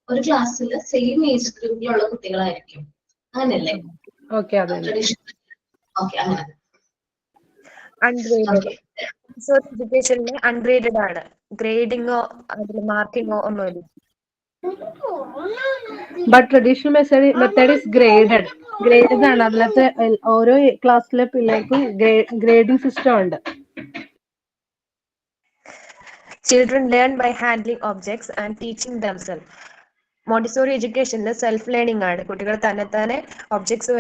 ഒരു ക്ലാസ്സിൽ സെയിം ഏജ് ഗ്രൂപ്പിലുള്ള കുട്ടികളായിരിക്കും, അങ്ങനെയല്ലേ? ഓക്കെ, അതെ. ഓക്കെ, അങ്ങനെ. അൺഗ്രേഡഡ് എഡ്യൂക്കേഷനിൽ അൺഗ്രേഡഡ് ആണ്, ഗ്രേഡിങ്ങോ അതിൽ മാർക്കിങ്ങോ ഒന്നുമില്ല. But traditional method is graded ആണ്. അതിനകത്ത് ഓരോ ക്ലാസ്സിലെ പിള്ളേർക്കും ഗ്രേഡിംഗ് സിസ്റ്റം ഉണ്ട്. Children learn by handling objects and teaching themselves. Montessori എഡ്യൂക്കേഷനിൽ സെൽഫ് ലേണിംഗ് ആണ്. കുട്ടികൾ തന്നെ ഒബ്ജക്ട്സ്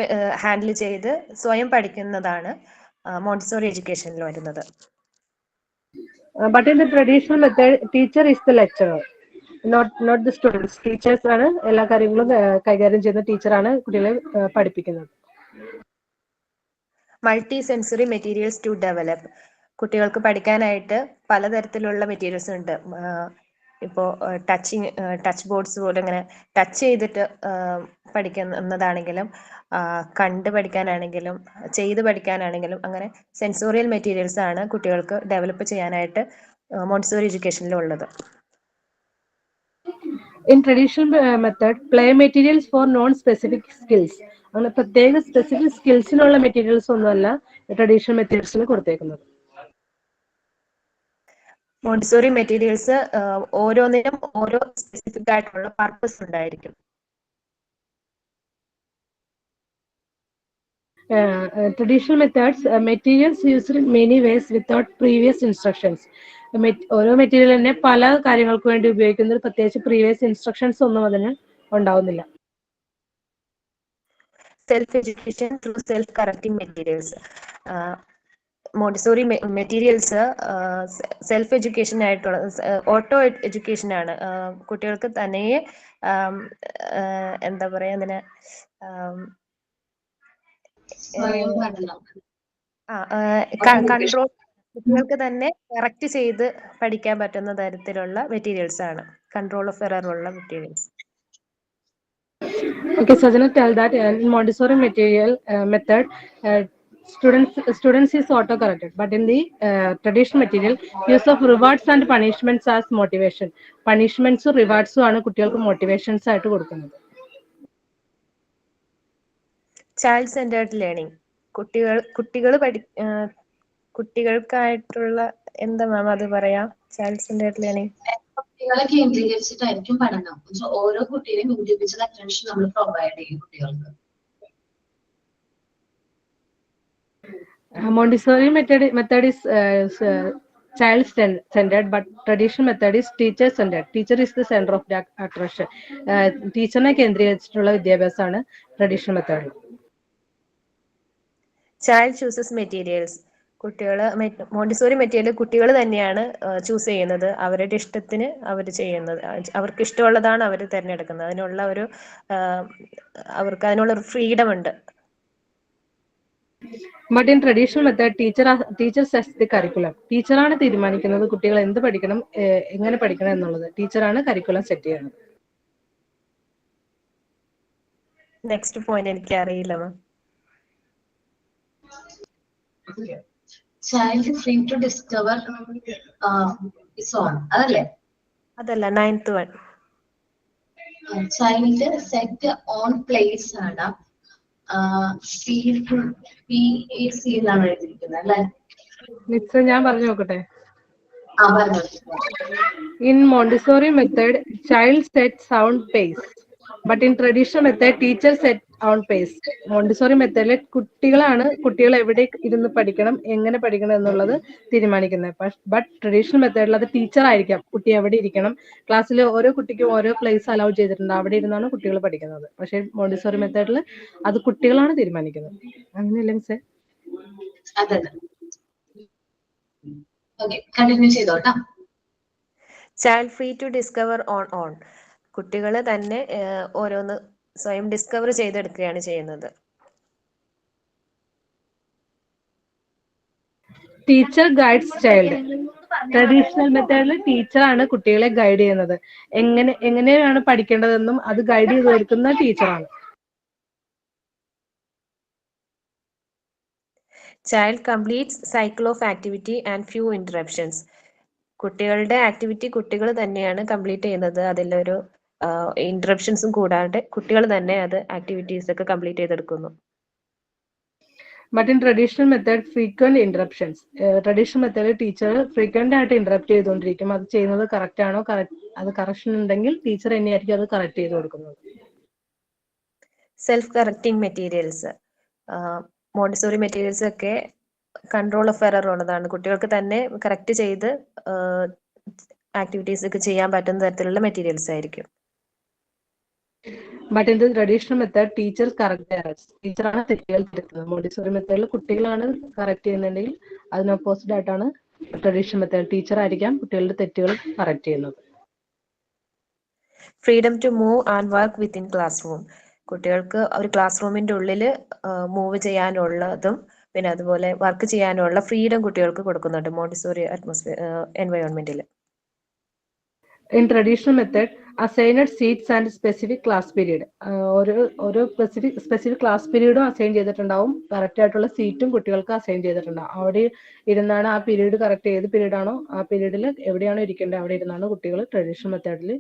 ഹാൻഡിൽ ചെയ്ത് സ്വയം പഠിക്കുന്നതാണ് മോണ്ടിസോറി എഡ്യൂക്കേഷനിൽ വരുന്നത്. But in the traditional method, teacher is the lecturer, not the students. Teachers ആണ് എല്ലാ കാര്യങ്ങളും കൈകാര്യം ചെയ്യുന്ന ടീച്ചറാണ് കുട്ടികളെ പഠിപ്പിക്കുന്നത്. Multi sensory materials to develop. കുട്ടികൾക്ക് പഠിക്കാനായിട്ട് പലതരത്തിലുള്ള മെറ്റീരിയൽസ് ഉണ്ട്. ഇപ്പോൾ ടച്ച് ബോർഡ്സ് പോലെ ഇങ്ങനെ ടച്ച് ചെയ്തിട്ട് പഠിക്കുന്നതാണെങ്കിലും കണ്ട് പഠിക്കാനാണെങ്കിലും ചെയ്ത് പഠിക്കാനാണെങ്കിലും അങ്ങനെ സെൻസോറിയൽ മെറ്റീരിയൽസ് ആണ് കുട്ടികൾക്ക് ഡെവലപ്പ് ചെയ്യാനായിട്ട് Montessori എഡ്യൂക്കേഷനിലുള്ളത്. In traditional method, play materials for non-specific skills. അങ്ങനെ പ്രത്യേക സ്പെസിഫിക് സ്കിൽസിനുള്ള മെറ്റീരിയൽസ് ഒന്നുമല്ല ട്രഡീഷണൽ മെറ്റീരിയൽസിന് കൊടുത്തേക്കുന്നത്. മോണ്ടിസോറി മെറ്റീരിയൽസ് ഓരോന്നിനും ഓരോ സ്പെസിഫിക് ആയിട്ടുള്ള പർപ്പസ് ഉണ്ടായിരിക്കും. Traditional methods, materials used in many ways without previous instructions. ഓരോ മെറ്റീരിയൽ തന്നെ പല കാര്യങ്ങൾക്ക് വേണ്ടി ഉപയോഗിക്കുന്നത് പ്രത്യേകിച്ച് പ്രീവിയസ് ഇൻസ്ട്രക്ഷൻസ് ഒന്നും അതിന് ഉണ്ടാവുന്നില്ല. Self education through self correcting materials. Montessori materials self education ആയിട്ടുള്ള ഓട്ടോ എഡ്യൂക്കേഷൻ ആണ്. കുട്ടികൾക്ക് തനിയെ എന്താ പറയാ അതിന് കൺട്രോൾ കുട്ടികൾക്ക് തന്നെ കറക്റ്റ് ചെയ്ത് പഠിക്കാൻ പറ്റുന്ന തരത്തിലുള്ള മെറ്റീരിയൽസ് ആണ്. കൺട്രോൾ ഓഫ് എറർ ഉള്ള materials. Okay, Sajana, tell that in Montessori method, students is auto-corrected, but in the traditional material, use of rewards and punishments as motivation. Punishments rewards ആണ് കുട്ടികൾക്ക് motivations ആയിട്ട് കൊടുക്കുന്നത്. Child centred learning. കുട്ടികൾക്കായിട്ടുള്ള എന്താ മാം അത് പറയാ? ചൈൽഡ് സെന്റേർഡ് ലേണിംഗ് കുട്ടികളെ കേന്ദ്രീകരിച്ചിട്ടായിരിക്കും പഠനം. ഓരോ കുട്ടിയെയും ഇൻഡിവിജ്വൽ അറ്റൻഷൻ നമ്മൾ പ്രൊവൈഡ് ചെയ്യും കുട്ടികൾക്ക്. Montessori method is child centered, but traditional method is teacher centered. Teacher is the center of the attraction. ടീച്ചറിനെ കേന്ദ്രീകരിച്ചിട്ടുള്ള വിദ്യാഭ്യാസമാണ് traditional method. Child chooses materials. Montessori material കുട്ടികൾ തന്നെയാണ് ചൂസ് ചെയ്യുന്നത്. അവരുടെ ഇഷ്ടത്തിന് അവർ ചെയ്യുന്നത്. അവർക്ക് ഇഷ്ടമുള്ളതാണ് അവർ തിരഞ്ഞെടുക്കുന്നത്. അവർക്ക് അതിനുള്ള ഒരു ഫ്രീഡം ഉണ്ട്. But in traditional method, teacher sets the curriculum. ടീച്ചറാണ് തീരുമാനിക്കുന്നത് കുട്ടികൾ എന്ത് പഠിക്കണം, എങ്ങനെ പഠിക്കണം എന്നുള്ളത്. ടീച്ചറാണ് കരിക്കുലം സെറ്റ് ചെയ്യുന്നത്. നെക്സ്റ്റ് പോയിന്റ് എനിക്ക് അറിയില്ല ma'am. Child free to discover is on, അതല്ലേ? അതല്ല, 9th one. Child set on place ആണ്. എന്നാണ് എഴുതിയിരിക്കുന്നത് അല്ലേ? ഞാൻ പറഞ്ഞു നോക്കട്ടെ. പറഞ്ഞു. In Montessori method, child sets sound pace, but in traditional method, teacher set on pace. Montessori method കുട്ടികൾ എവിടെ ഇരുന്ന് പഠിക്കണം, എങ്ങനെ പഠിക്കണം എന്നുള്ളത് തീരുമാനിക്കുന്നത്. ബട്ട് ട്രഡീഷണൽ മെത്തേഡിൽ അത് ടീച്ചർ ആയിരിക്കാം കുട്ടി എവിടെ ഇരിക്കണം. ക്ലാസ്സിൽ ഓരോ കുട്ടിക്കും ഓരോ പ്ലേസ് അലൗ ചെയ്തിട്ടുണ്ട്, അവിടെ ഇരുന്നാണ് കുട്ടികൾ പഠിക്കുന്നത്. പക്ഷേ മോണ്ടിസോറി മെത്തേഡിൽ അത് കുട്ടികളാണ് തീരുമാനിക്കുന്നത്. അങ്ങനെയല്ലേ മിസ്സേ? അതെ. കണ്ടിന്യൂ ചെയ്തോട്ടാ. Child free to discover on. കുട്ടികൾ തന്നെ ഓരോന്ന് സ്വയം ഡിസ്കവർ ചെയ്തെടുക്കുകയാണ് ചെയ്യുന്നത്. Teacher guides child. ട്രഡീഷണൽ മെത്തേഡിൽ ടീച്ചറാണ് കുട്ടികളെ ഗൈഡ് ചെയ്യുന്നത്. എങ്ങനെയാണ് പഠിക്കേണ്ടതെന്നും അത് ഗൈഡ് ചെയ്ത് കൊടുക്കുന്ന ടീച്ചറാണ്. Child completes cycle of activity and few interruptions. കുട്ടികളുടെ ആക്ടിവിറ്റി കുട്ടികൾ തന്നെയാണ് കംപ്ലീറ്റ് ചെയ്യുന്നത്. അതിലൊരു ഇന്ററപ്ഷൻസും കൂടാതെ കുട്ടികൾ തന്നെ അത് ആക്ടിവിറ്റീസ് ഒക്കെ കംപ്ലീറ്റ് ചെയ്തെടുക്കുന്നു. But in traditional method frequent interruptions. Traditional method teacher frequent ആയിട്ട് ഇന്ററപ്റ്റ് ചെയ്തുകൊണ്ടിരിക്കും. അത് ചെയ്യുന്നത് കറക്റ്റ് ആണോ, അത് കറക്ഷൻ ഉണ്ടെങ്കിൽ ടീച്ചർ തന്നെയായിരിക്കും അത് കറക്റ്റ് ചെയ്ത് കൊടുക്കുന്നത്. Self correcting materials. Montessori materials ഒക്കെ കൺട്രോൾ ഓഫ് എറർ ഉള്ളതാണ്. കുട്ടികൾക്ക് തന്നെ കറക്റ്റ് ചെയ്ത് ആക്ടിവിറ്റീസ് ഒക്കെ ചെയ്യാൻ പറ്റുന്ന തരത്തിലുള്ള മെറ്റീരിയൽസ് ആയിരിക്കും. But in the traditional method teacher correct errors. ടീച്ചറാണ് തെറ്റുകൾ തിരുത്തുന്നത്. മോണ്ടിസോറി മെത്തേഡിൽ കുട്ടികളാണ് കറക്റ്റ് ചെയ്യുന്നുണ്ടെങ്കിൽ അതിന് ഓപ്പോസിറ്റ് ആയിട്ടാണ് ട്രഡീഷണൽ മെത്തേഡ് ടീച്ചർ ആയിരിക്കാം കുട്ടികളുടെ തെറ്റുകൾ കറക്റ്റ് ചെയ്യുന്നത്. Freedom to move and work within classroom. കുട്ടികൾക്ക് ഒരു ക്ലാസ് റൂമിന്റെ ഉള്ളിൽ മൂവ് ചെയ്യാനുള്ളതും പിന്നെ അതുപോലെ വർക്ക് ചെയ്യാനുള്ള ഫ്രീഡം കുട്ടികൾക്ക് കൊടുക്കുന്നുണ്ട് മോണ്ടിസോറി അറ്റ്മോസ്ഫിയർ എൻവയോൺമെന്റിൽ. In traditional method, assigned seats and specific class period. ഒരു സ്പെസിഫിക് ക്ലാസ് പീരീഡും അസൈൻ ചെയ്തിട്ടുണ്ടാവും. കറക്റ്റ് ആയിട്ടുള്ള സീറ്റും കുട്ടികൾക്ക് അസൈൻ ചെയ്തിട്ടുണ്ടാവും. അവിടെ ഇരുന്നാണ് ആ പീരീഡ് കറക്റ്റ് ഏത് പീരീഡ് ആണോ ആ പീരീഡിൽ എവിടെയാണോ ഇരിക്കേണ്ടത് അവിടെ ഇരുന്നാണ് കുട്ടികൾ ട്രഡീഷണൽ മെത്തേഡിൽ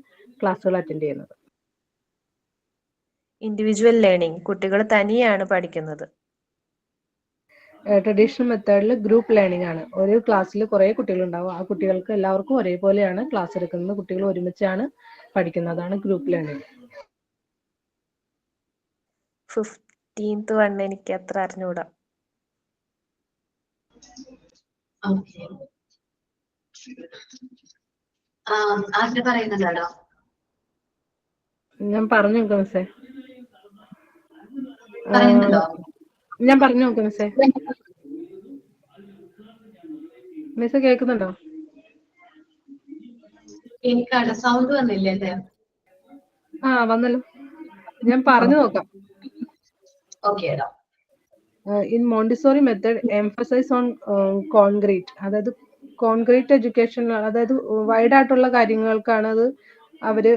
ക്ലാസ്സുകൾ അറ്റൻഡ് ചെയ്യുന്നത്. Individual learning. കുട്ടികൾ തനിയാണ് പഠിക്കുന്നത്. ട്രഡീഷണൽ മെത്തേഡിൽ ഗ്രൂപ്പ് ലേണിംഗ് ആണ്. ഒരു ക്ലാസ്സിൽ കുറേ കുട്ടികളുണ്ടാവും. ആ കുട്ടികൾക്ക് എല്ലാവർക്കും ഒരേപോലെയാണ് ക്ലാസ് എടുക്കുന്നത്. കുട്ടികൾ ഒരുമിച്ചാണ് പഠിക്കുന്നത്. Group learning. 15th വൺ എനിക്ക് അത്ര അറിഞ്ഞൂടാ. ആരുടെ പറയുന്നതാണോ? ഞാൻ പറഞ്ഞു നോക്കാം മിസ്സേ. പറയുന്നുണ്ടോ? ഞാൻ പറഞ്ഞു നോക്കാം മിസ്സേ. മിസ്സേ കേൾക്കുന്നുണ്ടോ? എനിക്കാണ് സൗണ്ട് വന്നില്ലേ? വന്നല്ലോ. ഞാൻ പറഞ്ഞു നോക്കാം. Okay. In Montessori method emphasise on concrete, അതായത് കോൺക്രീറ്റ് എഡ്യൂക്കേഷൻ, അതായത് വൈഡ് ആയിട്ടുള്ള കാര്യങ്ങൾക്കാണ് അത് അവര്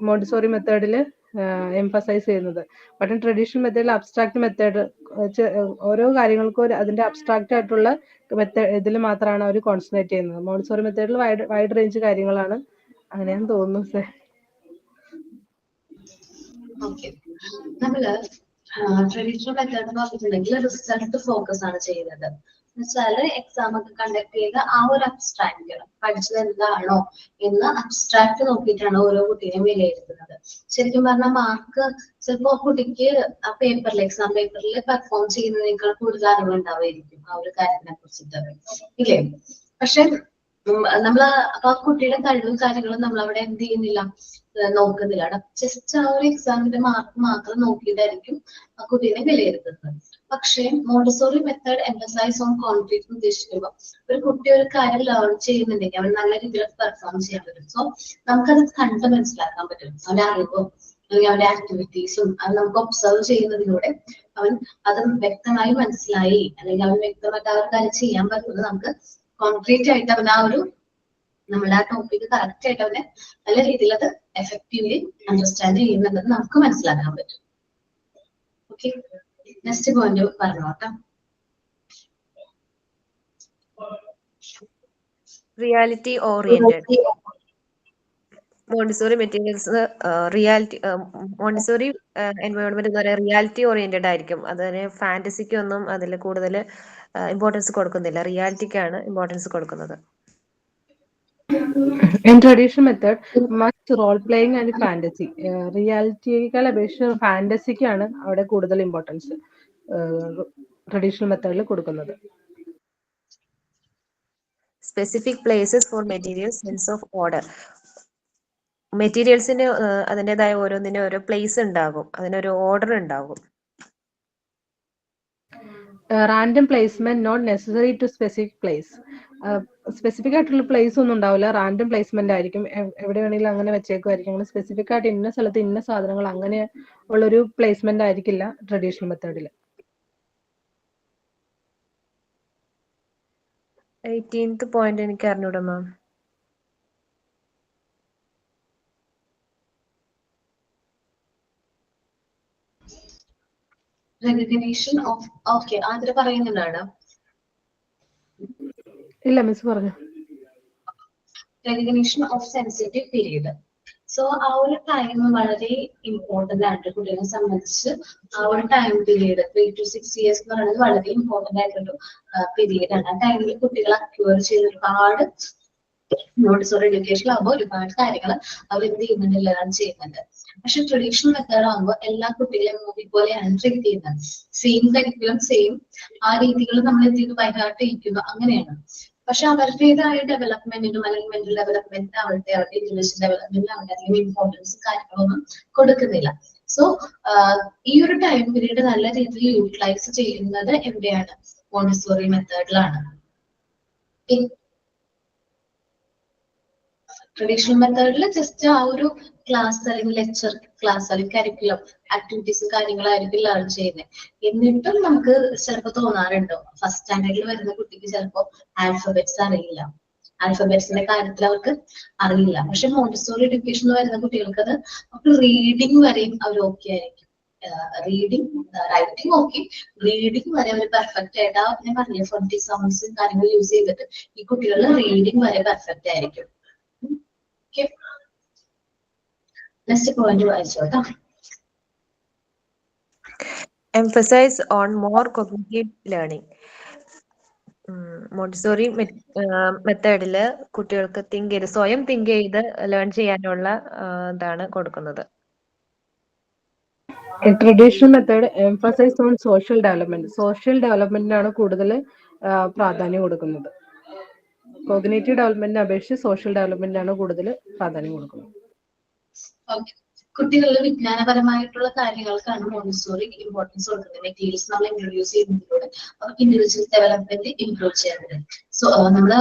മോണ്ടിസോറി മെത്തേഡിൽ എംഫസൈസ് ചെയ്യുന്നത്. ബട്ട് ട്രഡീഷണൽ മെത്തേഡിൽ അബ്സ്ട്രാക്ട് മെത്തേഡ് ഓരോ കാര്യങ്ങൾക്കും അതിന്റെ അബ്സ്ട്രാക്ട് ആയിട്ടുള്ള മെത്തേഡ് ഇതിൽ മാത്രമാണ് അവർ കോൺസെൻട്രേറ്റ് ചെയ്യുന്നത്. മോണ്ടിസോറി മെത്തേഡിൽ വൈഡ് റേഞ്ച് കാര്യങ്ങളാണ്. അങ്ങനെയാണ് തോന്നുന്നു സർ. നമ്മള് ട്രഡീഷണൽ മെത്തേഡ് നോക്കിയിട്ടുണ്ടെങ്കിൽ റിസൾട്ട് ഫോക്കസ് ആണ് ചെയ്യുന്നത്. എന്നുവെച്ചാല് എക്സാം ഒക്കെ കണ്ടക്ട് ചെയ്ത് ആ ഒരു അബ്സ്ട്രാക്ട് പഠിച്ചത് എന്താണോ എന്ന് അബ്സ്ട്രാക്ട് നോക്കിയിട്ടാണ് ഓരോ കുട്ടിയെയും വിലയിരുത്തുന്നത്. ശരിക്കും പറഞ്ഞാൽ മാർക്ക് ചിലപ്പോ കുട്ടിക്ക് ആ പേപ്പറിൽ എക്സാം പേപ്പറിൽ പെർഫോം ചെയ്യുന്നതിനേക്കാൾ കൂടുതൽ അറിവുണ്ടാവുമായിരിക്കും ആ ഒരു കാര്യത്തിനെ കുറിച്ചിട്ട്, ഇല്ലേ? പക്ഷെ നമ്മള് അപ്പൊ ആ കുട്ടിയുടെ കഴിവും കാര്യങ്ങളും നമ്മൾ അവിടെ എന്ത് ചെയ്യുന്നില്ല, നോക്കുന്നില്ല. ജസ്റ്റ് ആ ഒരു എക്സാമിന്റെ മാർക്ക് മാത്രം നോക്കിയിട്ടായിരിക്കും ആ കുട്ടീനെ വിലയിരുത്തുന്നത്. പക്ഷെ Montessori method emphasise on concrete ഉദ്ദേശിക്കുമ്പോൾ ഒരു കുട്ടി ഒരു കാര്യം ലേൺ ചെയ്യുന്നുണ്ടെങ്കിൽ അവൻ നല്ല രീതിയിൽ പെർഫോം ചെയ്യാൻ പറ്റും. സോ നമുക്കത് കണ്ട് മനസ്സിലാക്കാൻ പറ്റും. അവന്റെ അറിവും അല്ലെങ്കിൽ അവന്റെ ആക്ടിവിറ്റീസും അത് നമുക്ക് ഒബ്സർവ് ചെയ്യുന്നതിലൂടെ അവൻ അത് വ്യക്തമായി മനസ്സിലായി അല്ലെങ്കിൽ അവൻ വ്യക്തമായിട്ട് ആ ഒരു കാര്യം ചെയ്യാൻ പറ്റുന്നത് നമുക്ക് കോൺക്രീറ്റ് ആയിട്ട് അവൻ ആ ഒരു നമ്മുടെ ആ ടോപ്പിക് കറക്റ്റ് ആയിട്ട് അവനെ നല്ല രീതിയിൽ അത് എഫക്റ്റീവ്ലി അണ്ടർസ്റ്റാൻഡ് ചെയ്യുന്നുണ്ടെന്ന് നമുക്ക് മനസ്സിലാക്കാൻ പറ്റും. ഓക്കെ, നെക്സ്റ്റ് പോയിന്റ് പറഞ്ഞോട്ടെ. Reality oriented. Montessori materials Montessori environment എന്ന് പറയുന്നത് റിയാലിറ്റി ഓറിയന്റഡ് ആയിരിക്കും. അതിന് ഫാന്റസിക്കൊന്നും അതിൽ കൂടുതൽ ഇമ്പോർട്ടൻസ് കൊടുക്കുന്നില്ല. റിയാലിറ്റിക്കാണ് ഇമ്പോർട്ടൻസ് കൊടുക്കുന്നത്. In traditional method, much role playing and fantasy. റിയാലിറ്റിയേക്കാൾ അപേക്ഷിച്ച് ഫാന്റസിക്കാണ് അവിടെ കൂടുതൽ ഇമ്പോർട്ടൻസ് ട്രഡീഷണൽ മെത്തേഡിൽ കൊടുക്കുന്നത്. Specific places for material, sense of order. മെറ്റീരിയൽസിന് അതിൻ്റെതായ ഓരോന്നിനും ഓരോ പ്ലേസ് ഉണ്ടാകും, അതിനൊരു ഓർഡർ ഉണ്ടാകും. Random placement, not necessary to specific place. Specific ആയിട്ടുള്ള പ്ലേസ് ഒന്നും ഉണ്ടാവില്ല, റാൻഡം പ്ലേസ്മെന്റ് ആയിരിക്കും. എവിടെ വേണമെങ്കിലും അങ്ങനെ വെച്ചേക്കുമായിരിക്കും. അങ്ങനെ സ്പെസിഫിക് ആയിട്ട് ഇന്ന സ്ഥലത്ത് ഇന്ന സാധനങ്ങൾ അങ്ങനെ ഉള്ളൊരു പ്ലേസ്മെന്റ് ആയിരിക്കില്ല ട്രഡീഷണൽ മെത്തേഡിൽ. 18th പോയിന്റ് എനിക്ക് അറിഞ്ഞൂടാ മാം. റെക്കഗ്നിഷൻ ഓഫ്, ഓക്കെ, ആദ്യം പറയുന്നുണ്ടാണ്. ഇല്ല മിസ് പറഞ്ഞു. Recognition of sensitive period. So ആ ഒരു ടൈം വളരെ ഇമ്പോർട്ടന്റ് ആണ് കുട്ടികളെ സംബന്ധിച്ച്. ആ ഒരു ടൈം പീരീഡ് 3 to 6 years എന്ന് പറയുന്നത് വളരെ ഇമ്പോർട്ടന്റ് ആയിട്ടൊരു പീരീഡ് ആണ്. ആ ടൈമിൽ കുട്ടികൾ അക്യൂർ ചെയ്ത് ഒരുപാട് മോണ്ടിസോറി എഡ്യൂക്കേഷനിലാകുമ്പോൾ ഒരുപാട് കാര്യങ്ങൾ അവർ എന്ത് ചെയ്യുന്നുണ്ട്, ലേൺ ചെയ്യുന്നുണ്ട്. പക്ഷെ ട്രഡീഷണൽ മെത്തേഡ് ആകുമ്പോൾ എല്ലാ കുട്ടികളെയും മൂവി പോലെയാണ് ട്രീറ്റ് ചെയ്യുന്നത്. സെയിം കരിക്കുലം, സെയിം ആ രീതികൾ നമ്മൾ എന്ത് ചെയ്തു ബൈഹാർട്ട് ചെയ്യിക്കുന്നു, അങ്ങനെയാണ്. പക്ഷെ അവരുടേതായ ഡെവലപ്മെന്റിനും അല്ലെങ്കിൽ മെന്റൽ ഡെവലപ്മെന്റിന് അവരുടെ ഇന്റലിജൻസ് ഡെവലപ്മെന്റിന് അവരുടെ അധികം ഇമ്പോർട്ടൻസ് കാര്യങ്ങളൊന്നും കൊടുക്കുന്നില്ല. സോ ഈ ഒരു ടൈം പീരീഡ് നല്ല രീതിയിൽ യൂട്ടിലൈസ് ചെയ്യുന്നത് എവിടെയാണ്? മോണ്ടിസോറി മെത്തേഡിലാണ്. ട്രഡീഷണൽ മെത്തേഡിൽ ജസ്റ്റ് ആ ഒരു ക്ലാസ് അല്ലെങ്കിൽ ലെക്ചർ ക്ലാസ് അല്ലെങ്കിൽ കരിക്കുലം ആക്ടിവിറ്റീസ് കാര്യങ്ങളായിരിക്കും ലേൺ ചെയ്യുന്നത്. എന്നിട്ടും നമുക്ക് ചിലപ്പോൾ തോന്നാറുണ്ടോ ഫസ്റ്റ് സ്റ്റാൻഡേർഡിൽ വരുന്ന കുട്ടിക്ക് ചിലപ്പോൾ ആൽഫബറ്റ്സ് അറിയില്ല, ആൽഫബറ്റ്സിന്റെ കാര്യത്തിൽ അവർക്ക് അറിയില്ല. പക്ഷെ മോണ്ടിസോറി എഡ്യൂക്കേഷൻ വരുന്ന കുട്ടികൾക്ക് അത് അവർക്ക് റീഡിങ് വരെയും അവർ ഓക്കെ ആയിരിക്കും. റീഡിങ് റൈറ്റിംഗ് ഓക്കെ, റീഡിങ് വരെ അവർ പെർഫെക്റ്റ് ആയിട്ട് ഞാൻ പറഞ്ഞില്ല ഫോണ്ടി സൗണ്ട്സ് കാര്യങ്ങൾ യൂസ് ചെയ്തിട്ട് ഈ കുട്ടികൾ റീഡിങ് വരെ പെർഫെക്റ്റ് ആയിരിക്കും. നെക്സ്റ്റ് പോയിന്റ് വായിച്ചോട്ടോ. Emphasize on more cognitive learning. Montessori മെത്തേഡില് കുട്ടികൾക്ക് സ്വയം തിങ്ക് ചെയ്ത് ലേൺ ചെയ്യാനുള്ള ഇതാണ് കൊടുക്കുന്നത്. Traditional method emphasise on social ഡെവലപ്മെന്റിനാണ് കൂടുതൽ പ്രാധാന്യം കൊടുക്കുന്നത്. കോഗ്നേറ്റീവ് ഡെവലപ്മെന്റിനെ അപേക്ഷിച്ച് സോഷ്യൽ ഡെവലപ്മെന്റിനാണ് കൂടുതൽ പ്രാധാന്യം കൊടുക്കുന്നത്. കുട്ടികളുടെ വിജ്ഞാനപരമായിട്ടുള്ള കാര്യങ്ങൾക്കാണ് മോണ്ടിസോറി ഇമ്പോർട്ടൻസ് കൊടുക്കുന്നത്. മെറ്റീരിയൽസ് നമ്മൾ ഇൻട്രൊഡ്യൂസ് ചെയ്യുന്നതിലൂടെ അവർക്ക് ഇൻഡിവിജ്വൽ ഡെവലപ്മെന്റ് ഇംപ്രൂവ് ചെയ്യുന്നത്. സോ നമ്മൾ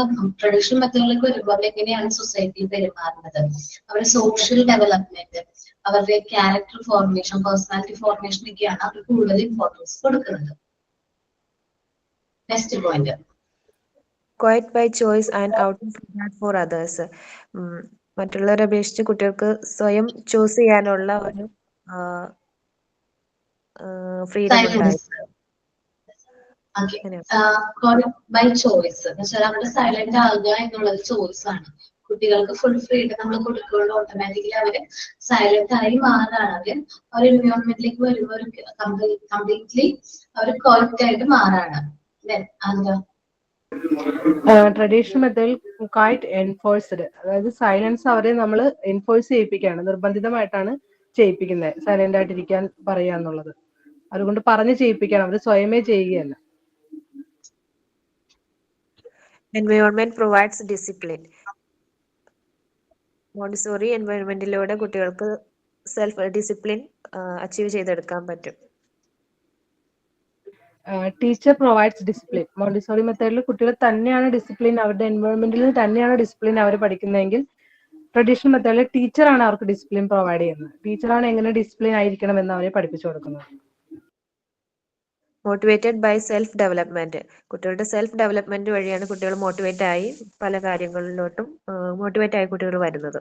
ട്രഡീഷണൽ മെത്തേഡിലേക്ക് വരുമ്പോൾ എങ്ങനെയാണ് സൊസൈറ്റിയിൽ പെരുമാറുന്നത്, അവരുടെ സോഷ്യൽ ഡെവലപ്മെന്റ്, അവരുടെ ക്യാരക്ടർ ഫോർമേഷൻ, പേഴ്സണാലിറ്റി ഫോർമേഷൻ ഒക്കെയാണ് അവർ കൂടുതൽ ഇമ്പോർട്ടൻസ് കൊടുക്കുന്നത്. Next point, quiet by choice and out for others. മറ്റുള്ളവരെ അപേക്ഷിച്ച് കുട്ടികൾക്ക് സ്വയം ചൂസ് ചെയ്യാനുള്ള ഒരു ഫ്രീഡം ഉണ്ടായി. ബൈ ചോയ്സ് എന്ന് വെച്ചാൽ അവരുടെ സൈലന്റ് ആകുക എന്നുള്ളത് ചോയ്സ് ആണ്. കുട്ടികൾക്ക് ഫുൾ ഫ്രീഡം നമ്മൾ കൊടുക്കുമ്പോൾ ഓട്ടോമാറ്റിക്കലി അവര് സൈലന്റ് ആയി മാറാണ്. അവർ എൻവയോൺമെന്റിലേക്ക് വരുമ്പോൾ കംപ്ലീറ്റ്ലി അവർ ക്വയറ്റ് ആയിട്ട് മാറാണ്. എന്താ ട്രഡീഷണൽ മെത്തേഡിൽ ക്വൈറ്റ് എൻഫോഴ്സ്ഡ്, അതായത് സൈലൻസ് അവരെ നമ്മൾ എൻഫോഴ്സ് ചെയ്യിപ്പിക്കുകയാണ്, നിർബന്ധിതമായിട്ടാണ് ചെയ്യിപ്പിക്കുന്നത് സൈലന്റ് ആയിട്ടിരിക്കാൻ പറയുക എന്നുള്ളത്. അതുകൊണ്ട് പറഞ്ഞ് ചെയ്യിപ്പിക്കുകയാണ്, അവർ സ്വയമേ ചെയ്യുകയല്ല. Environment provides discipline. മോണ്ടിസോറി എൻവയോൺമെന്റിലൂടെ കുട്ടികൾക്ക് സെൽഫ് ഡിസിപ്ലിൻ അച്ചീവ് ചെയ്തെടുക്കാൻ പറ്റും. Teacher provides discipline. മോണ്ടിസോറി മെത്തേഡിൽ കുട്ടികൾ തന്നെയാണ് ഡിസിപ്ലിൻ, അവരുടെ എൻവയോൺമെന്റിൽ തന്നെയാണ് ഡിസിപ്ലിൻ അവർ പഠിക്കുന്നതെങ്കിൽ ട്രഡീഷണൽ മെത്തേഡിൽ ടീച്ചറാണ് അവർക്ക് ഡിസിപ്ലിൻ പ്രൊവൈഡ് ചെയ്യുന്നത്. ടീച്ചറാണ് എങ്ങനെ ഡിസിപ്ലിൻ ആയിരിക്കണം എന്ന് അവരെ പഠിപ്പിച്ചു കൊടുക്കുന്നത്. Motivated by self development. കുട്ടികളുടെ സെൽഫ് ഡെവലപ്മെന്റ് വഴിയാണ് കുട്ടികൾ മോട്ടിവേറ്റ് ആയി പല കാര്യങ്ങളിലോട്ടും മോട്ടിവേറ്റ് ആയി കുട്ടികൾ വരുന്നത്.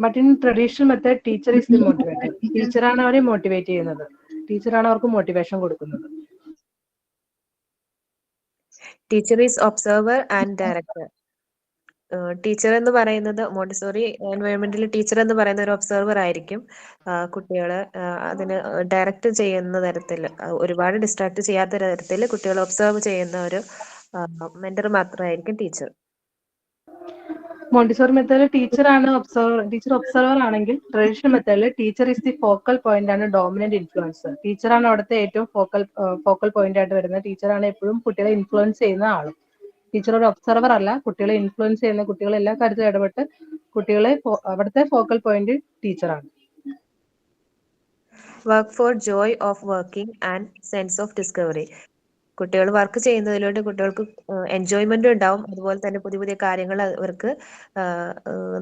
But in traditional method teacher is the motivator. ടീച്ചറാണ് അവരെ മോട്ടിവേറ്റ് ചെയ്യുന്നത്, ടീച്ചറാണ് അവർക്ക് മോട്ടിവേഷൻ കൊടുക്കുന്നത്. Teacher is observer and director. Teacher എന്ന് പറയുന്നത് മോണ്ടിസോറി എൻവയോൺമെന്റിൽ ടീച്ചർ എന്ന് പറയുന്ന ഒരു ഒബ്സർവർ ആയിരിക്കും. കുട്ടികളെ അതിന് ഡയറക്റ്റ് ചെയ്യുന്ന തരത്തിൽ, ഒരുപാട് ഡിസ്ട്രാക്ട് ചെയ്യാത്ത തരത്തിൽ കുട്ടികളെ ഒബ്സർവ് ചെയ്യുന്ന ഒരു മെന്റർ മാത്രമായിരിക്കും ടീച്ചർ. മോണ്ടിസോറി മെത്തേഡിൽ ടീച്ചർ ഒബ്സർവർ ആണെങ്കിൽ ട്രഡീഷണൽ മെത്തേഡിൽ teacher is the focal point ആണ്, ഡോമിനന്റ് ഇൻഫ്ലുവൻസർ. ടീച്ചറാണ് അവിടുത്തെ ഏറ്റവും ഫോക്കൽ പോയിന്റ് ആയിട്ട് വരുന്നത്. ടീച്ചറാണ് എപ്പോഴും കുട്ടികളെ ഇൻഫ്ലുവൻസ് ചെയ്യുന്ന ആളും. ടീച്ചർ ഒരു ഒബ്സർവർ അല്ല, കുട്ടികളെ ഇൻഫ്ലുവൻസ് ചെയ്യുന്ന, കുട്ടികളെ എല്ലാ കാര്യത്തിലും ഇടപെട്ട് കുട്ടികളെ അവിടുത്തെ ഫോക്കൽ പോയിന്റ് ടീച്ചറാണ്. Work for joy of working and sense of discovery. കുട്ടികൾ വർക്ക് ചെയ്യുന്നതിലൂടെ കുട്ടികൾക്ക് എൻജോയ്മെന്റും ഉണ്ടാവും, അതുപോലെ തന്നെ പുതിയ പുതിയ കാര്യങ്ങൾ അവർക്ക്